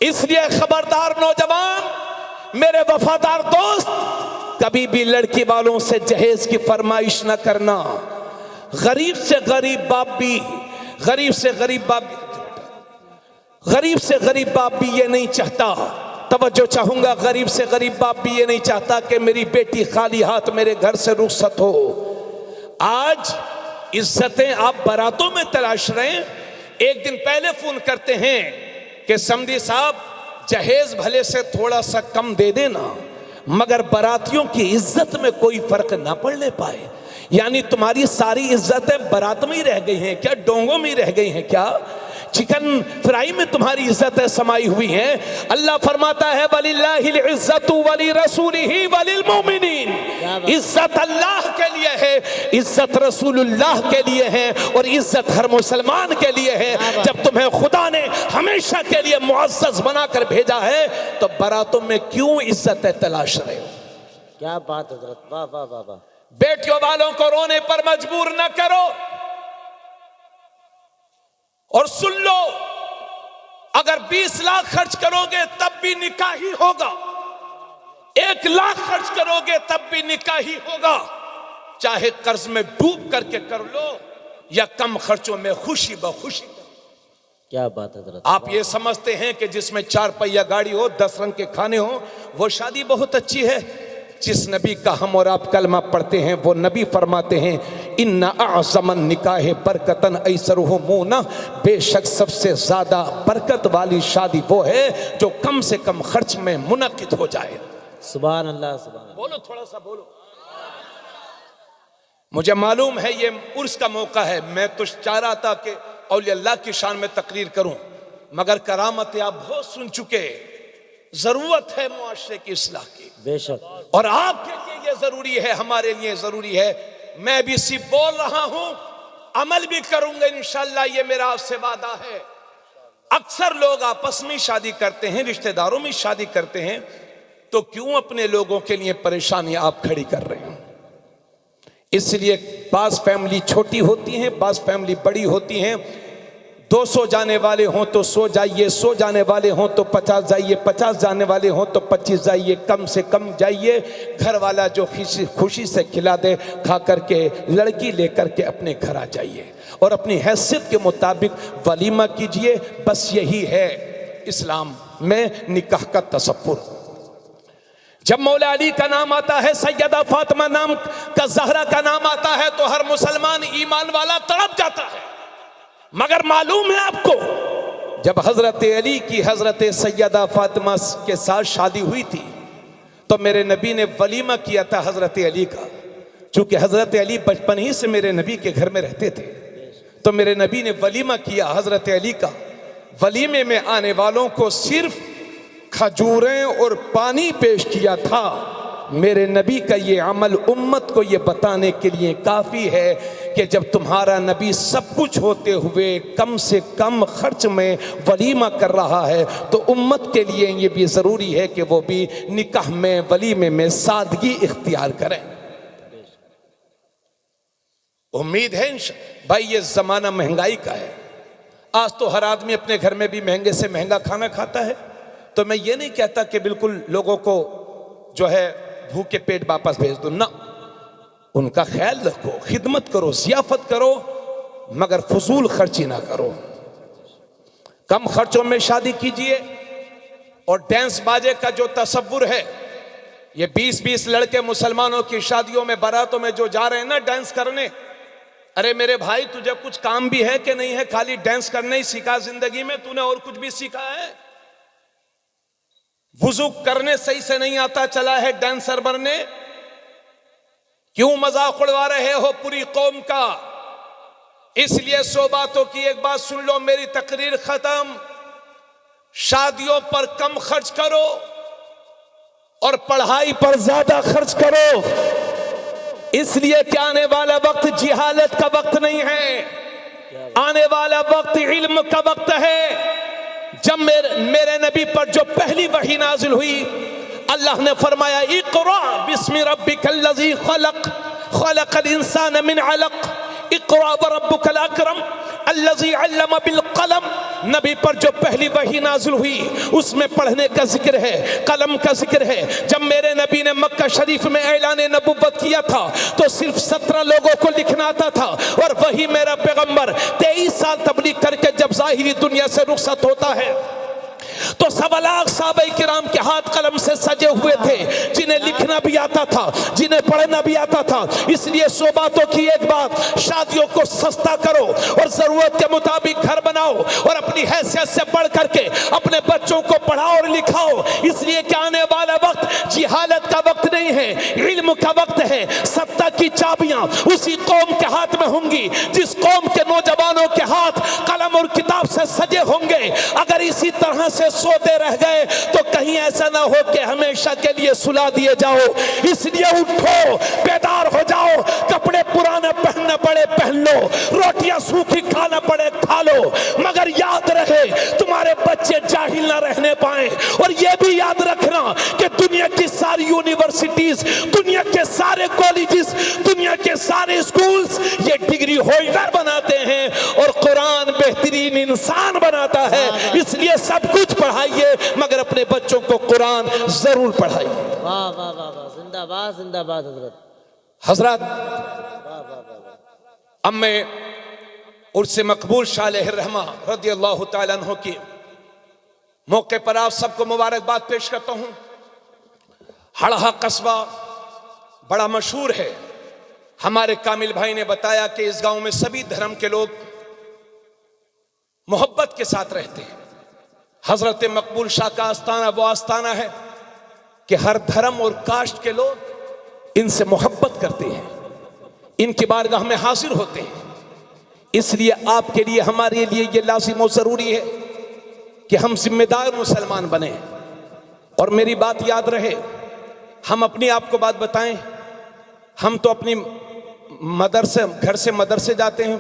इसलिए खबरदार नौजवान, मेरे वफादार दोस्त, कभी भी लड़की वालों से जहेज की फरमाइश न करना। गरीब से गरीब बाप भी, गरीब से गरीब बाप भी ये नहीं चाहता, तवज्जो चाहूंगा, गरीब से गरीब बाप भी ये नहीं चाहता कि मेरी बेटी खाली हाथ मेरे घर से रुखसत हो। आज इज्जतें आप बारातों में तलाश रहे हैं। एक दिन पहले फोन करते हैं कि समधी साहब जहेज भले से थोड़ा सा कम दे देना, मगर बारातियों की इज्जत में कोई फर्क ना पड़ने पाए। यानी तुम्हारी सारी इज्जतें बारात में ही रह गई हैं क्या? डोंगों में ही रह गई हैं क्या? चिकन फ्राई में तुम्हारी इज्जतें समाई हुई हैं। अल्लाह फरमाता है वलिल्लाहिल इज्जतु वली रसूलिही वलिल मोमिनीन। इज्जत अल्लाह के लिए है, इज्जत रसूलुल्लाह के लिए है, और इज्जत हर मुसलमान के लिए है। जब तुम्हें खुदा ने हमेशा के लिए मुअज़्ज़ज़ बनाकर भेजा है, तो बारातों में क्यों इज्जतें तलाश रहे हो? क्या बात हजरत, वाह वाह वाह वाह। बेटियों वालों को रोने पर मजबूर न करो। और सुन लो, अगर 20 लाख खर्च करोगे तब भी निकाह ही होगा, 1 लाख खर्च करोगे तब भी निकाह ही होगा। चाहे कर्ज में डूब करके कर लो या कम खर्चों में खुशी बखुशी। क्या बात है हजरत। आप ये समझते हैं कि जिसमें 4 पहिया गाड़ी हो, 10 रंग के खाने हो, वो शादी बहुत अच्छी है। जिस नबी का हम और आप कलमा पढ़ते हैं, वो नबी फरमाते हैं इन्ना अअज़मन निकाह बरकतन ऐसरुहु मूना, बेशक सबसे ज्यादा बरकत वाली शादी वो है जो कम से कम खर्च में मुनक्किद हो जाए। सुभान अल्लाह, सुभान अल्लाह। बोलो, थोड़ा सा बोलो। मुझे मालूम है ये उर्स का मौका है, मैं तो चाह रहा था कि औलिया अल्लाह की शान में तकरीर करूं, मगर करामत आप बहुत सुन चुके। जरूरत है मुआशरे की इस्लाह की, बेशक, और आपके लिए ये जरूरी है, हमारे लिए जरूरी है। मैं भी सिर्फ बोल रहा हूं, अमल भी करूंगा इंशाअल्लाह, ये मेरा आपसे वादा है। अक्सर लोग आपस में शादी करते हैं, रिश्तेदारों में शादी करते हैं, तो क्यों अपने लोगों के लिए परेशानी आप खड़ी कर रहे हो? इसलिए बास फैमिली छोटी होती हैं, बास फैमिली बड़ी होती हैं। 200 जाने वाले हों तो 100 जाइए, 100 जाने वाले हों तो 50 जाइए, 50 जाने वाले हों तो 25 जाइए, कम से कम जाइए। घर वाला जो खुशी से खिला दे, खा करके लड़की लेकर के अपने घर आ जाइए और अपनी हैसियत के मुताबिक वलीमा कीजिए। बस यही है इस्लाम में निकाह का तसव्वुर। जब मौला अली का नाम आता है, सैयदा फातिमा नाम का ज़हरा का नाम आता है, तो हर मुसलमान ईमान वाला तड़प जाता है। मगर मालूम है आपको, जब हजरत अली की हजरत सैयदा फातिमा के साथ शादी हुई थी, तो मेरे नबी ने वलीमा किया था हजरत अली का। चूंकि हजरत अली बचपन ही से मेरे नबी के घर में रहते थे, तो मेरे नबी ने वलीमा किया हजरत अली का। वलीमे में आने वालों को सिर्फ खजूरें और पानी पेश किया था। मेरे नबी का ये अमल उम्मत को ये बताने के लिए काफ़ी है कि जब तुम्हारा नबी सब कुछ होते हुए कम से कम खर्च में वलीमा कर रहा है, तो उम्मत के लिए ये भी ज़रूरी है कि वो भी निकाह में, वलीमे में सादगी इख्तियार करें। उम्मीद है भाई, ये ज़माना महंगाई का है। आज तो हर आदमी अपने घर में भी महंगे से महंगा खाना खाता है। तो मैं ये नहीं कहता कि बिल्कुल लोगों को जो है भूखे पेट वापस भेज दो, ना, उनका ख्याल रखो, खिदमत करो, ज़ियाफत करो, मगर फजूल खर्ची ना करो। कम खर्चों में शादी कीजिए। और डांस बाजे का जो तसव्वुर है, ये 20-20 लड़के मुसलमानों की शादियों में, बारातों में जो जा रहे हैं ना डांस करने, अरे मेरे भाई, तुझे कुछ काम भी है कि नहीं है? खाली डांस करने ही सीखा जिंदगी में? तूने और कुछ भी सीखा है? वुजू करने सही से नहीं आता चला है डांसर बनने? क्यों मजाक उड़वा रहे हो पूरी कौम का? इसलिए 100 बातों की एक बात सुन लो, मेरी तकरीर खत्म। शादियों पर कम खर्च करो और पढ़ाई पर ज्यादा खर्च करो। इसलिए कि आने वाला वक्त जिहालत का वक्त नहीं है, आने वाला वक्त इल्म का वक्त है। जब मेरे नबी पर जो पहली वही नाजिल हुई, अल्लाह ने फरमाया इक़रा बिस्मि रब्बिकल्लज़ी खलक़ खलक़ल इंसान मिन अलक़ इक़रा व रब्बुकल अकरम अल्लज़ी अल्लम बिल कलम। नबी पर जो पहली वही नाज़िल हुई उसमें पढ़ने का जिक्र है, कलम का जिक्र है। जब मेरे नबी ने मक्का शरीफ में ऐलान नबुव्वत किया था तो सिर्फ 17 लोगों को लिखना आता था, और वही मेरा पैगंबर 23 साल तबलीग करके जब ज़ाहिरी दुनिया से रुखसत होता है तो 1.25 लाख सहाबाए किराम के हाथ कलम से सजे हुए थे, जिन्हें लिखना भी आता था, जिन्हें पढ़ना भी आता था। इसलिए 100 बातों की एक बात, शादियों को सस्ता करो और जरूरत के मुताबिक घर बनाओ और अपनी हैसियत से बढ़ करके अपने बच्चों को पढ़ाओ और लिखाओ। इसलिए कि आने वाला वक्त जिहालत का वक्त नहीं है, इल्म का वक्त है। सत्ता की चाबियां उसी कौम के हाथ में होंगी जिस कौम के नौजवानों के हाथ कलम और किताब से सजे होंगे। अगर इसी तरह से सोते रह गए तो कहीं ऐसा ना हो कि हमेशा के लिए सुला दिए जाओ। इसलिए उठो, बेदार हो जाओ, कपड़े पुराने पहनने पड़े पहन लो, रोटियां सूखी खाना पड़े खा लो, मगर याद रहे तुम्हारे बच्चे जाहिल ना रहने पाए। और यह भी याद रखना कि दुनिया की सारी यूनिवर्सिटीज, दुनिया के सारे कॉलेजेस, दुनिया के सारे स्कूल्स ये डिग्री होल्डर बनाते हैं और कुरान बेहतरीन इंसान बनाता है। इसलिए सब कुछ पढ़ाइए मगर अपने बच्चों को कुरान जरूर पढ़ाइए। वाह वाह वाह वाह, जिंदाबाद जिंदाबाद हजरत। अब मैं उर्स मकबूल शाह रहमा रदियल्लाहु ताला अन्हु की मौके पर आप सबको मुबारकबाद पेश करता हूं। हड़हा कस्बा बड़ा मशहूर है। हमारे कामिल भाई ने बताया कि इस गांव में सभी धर्म के लोग मोहब्बत के साथ रहते हैं। हजरत मकबूल शाह का आस्थाना वो आस्थाना है कि हर धर्म और कास्ट के लोग इनसे मोहब्बत करते हैं, इनकी बारगाह में हाजिर होते हैं। इसलिए आपके लिए, हमारे लिए ये लाजिम और जरूरी है कि हम जिम्मेदार मुसलमान बने। और मेरी बात याद रहे, हम अपनी आपको बात बताएं, हम तो अपनी मदरसे, घर से मदरसे जाते हैं,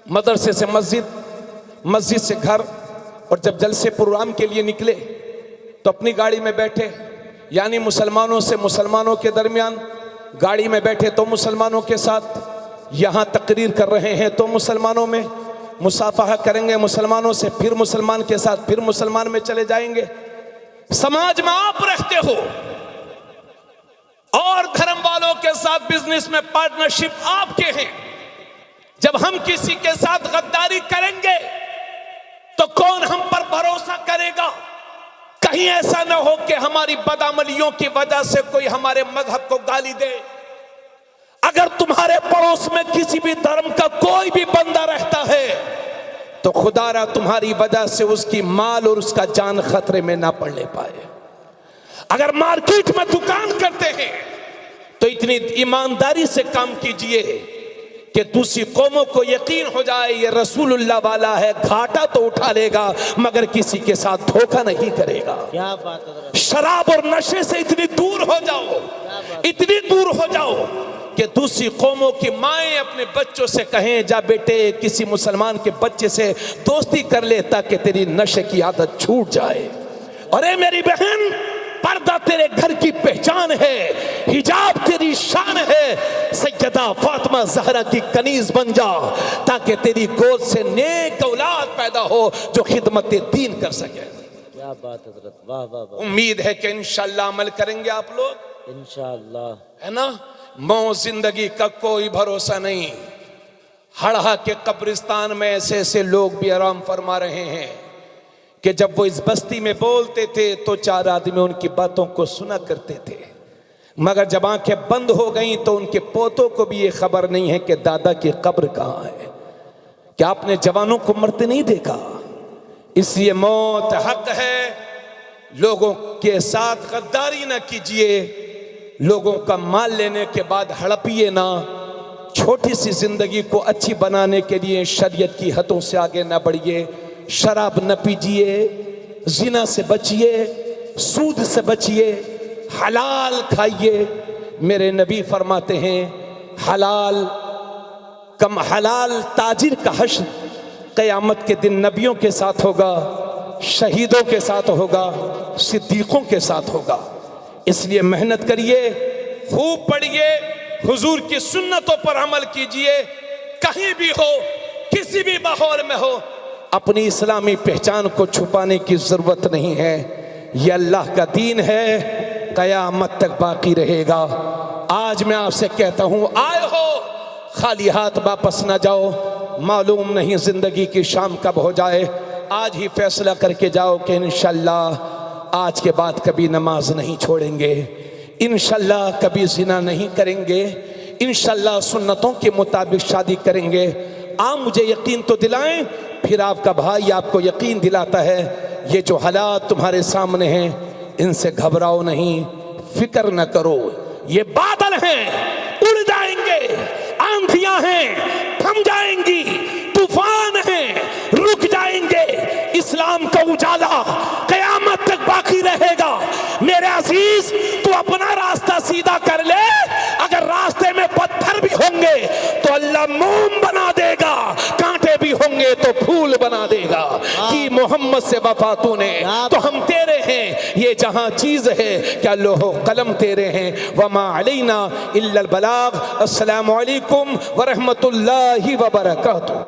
मदरसे से मस्जिद, मस्जिद से घर, और जब जलसे प्रोग्राम के लिए निकले तो अपनी गाड़ी में बैठे, यानी मुसलमानों से मुसलमानों के दरमियान गाड़ी में बैठे तो मुसलमानों के साथ, यहाँ तकरीर कर रहे हैं तो मुसलमानों में मुसाफहा करेंगे मुसलमानों से, फिर मुसलमान के साथ, फिर मुसलमान में चले जाएंगे। समाज में आप रहते हो और धर्म वालों के साथ बिजनेस में पार्टनरशिप आपके हैं। जब हम किसी के साथ गद्दारी करेंगे तो कौन हम पर भरोसा करेगा? कहीं ऐसा ना हो कि हमारी बदअमलियों की वजह से कोई हमारे मजहब को गाली दे। अगर तुम्हारे पड़ोस में किसी भी धर्म का कोई भी बंदा रहता है तो खुदारा तुम्हारी वजह से उसकी माल और उसका जान खतरे में ना पड़ने पाए। अगर मार्केट में दुकान करते हैं तो इतनी ईमानदारी से काम कीजिए कि दूसरी कौमों को यकीन हो जाए ये रसूलुल्लाह वाला है, घाटा तो उठा लेगा मगर किसी के साथ धोखा नहीं करेगा। क्या बात है। शराब और नशे से इतनी दूर हो जाओ, इतनी दूर हो जाओ कि दूसरी कौमों की माएं अपने बच्चों से कहें जा बेटे किसी मुसलमान के बच्चे से दोस्ती कर ले ताकि तेरी नशे की आदत छूट जाए। अरे मेरी बहन, पर्दा तेरे घर की पहचान है, हिजाब तेरी शान है। सैयदा फातिमा ज़हरा की कनीज बन जा ताकि तेरी गोद से नेक औलाद पैदा हो जो खिदमत दीन कर सके। क्या बात है हज़रत, वाह वाह वाह। उम्मीद है कि इंशाअल्लाह अमल करेंगे आप लोग, इंशाअल्लाह, है ना। मौत जिंदगी का कोई भरोसा नहीं। हड़हा के कब्रिस्तान में ऐसे ऐसे लोग भी आराम फरमा रहे हैं कि जब वो इस बस्ती में बोलते थे तो 4 आदमी उनकी बातों को सुना करते थे, मगर जब आंखें बंद हो गईं तो उनके पोतों को भी ये खबर नहीं है कि दादा की कब्र कहाँ है। क्या आपने जवानों को मरते नहीं देखा? इसलिए मौत हक है। लोगों के साथ गद्दारी ना कीजिए, लोगों का माल लेने के बाद हड़पिए ना। छोटी सी जिंदगी को अच्छी बनाने के लिए शरीयत की हदों से आगे ना बढ़िए। शराब न पीजिए, जिना से बचिए, सूद से बचिए, हलाल खाइए। मेरे नबी फरमाते हैं हलाल कम हलाल ताजिर का हश्र क़यामत के दिन नबियों के साथ होगा, शहीदों के साथ होगा, सिद्दीकों के साथ होगा। इसलिए मेहनत करिए, खूब पढ़िए, हुजूर की सुन्नतों पर अमल कीजिए। कहीं भी हो, किसी भी माहौल में हो, अपनी इस्लामी पहचान को छुपाने की जरूरत नहीं है। यह अल्लाह का दीन है, क़यामत तक बाकी रहेगा। आज मैं आपसे कहता हूं, आए हो खाली हाथ वापस ना जाओ। मालूम नहीं जिंदगी की शाम कब हो जाए। आज ही फैसला करके जाओ कि इंशाल्लाह आज के बाद कभी नमाज नहीं छोड़ेंगे, इंशाल्लाह कभी जिना नहीं करेंगे, इंशाल्लाह सुन्नतों के मुताबिक शादी करेंगे। आप मुझे यकीन तो दिलाएं, फिर आपका भाई आपको यकीन दिलाता है। ये जो हालात तुम्हारे सामने हैं, इनसे घबराओ नहीं, फिक्र न करो। ये बादल हैं, उड़ जाएंगे, आंधियां हैं, थम जाएंगी, तूफान हैं, रुक जाएंगे। इस्लाम का उजाला क़यामत तक बाकी रहेगा। मेरे अजीज, तू अपना रास्ता सीधा कर ले। अगर रास्ते में पत्थर भी होंगे तो अल्लाह मोम बना देगा, कांटे भी होंगे तो फूल बना देगा। कि मोहम्मद से वफा तूने तो हम तेरे हैं, ये जहां चीज है क्या लोहो कलम तेरे हैं। वमा अलैना इल्लल बलाग। अस्सलामु अलैकुम व रहमतुल्लाहि व बरकातुहू।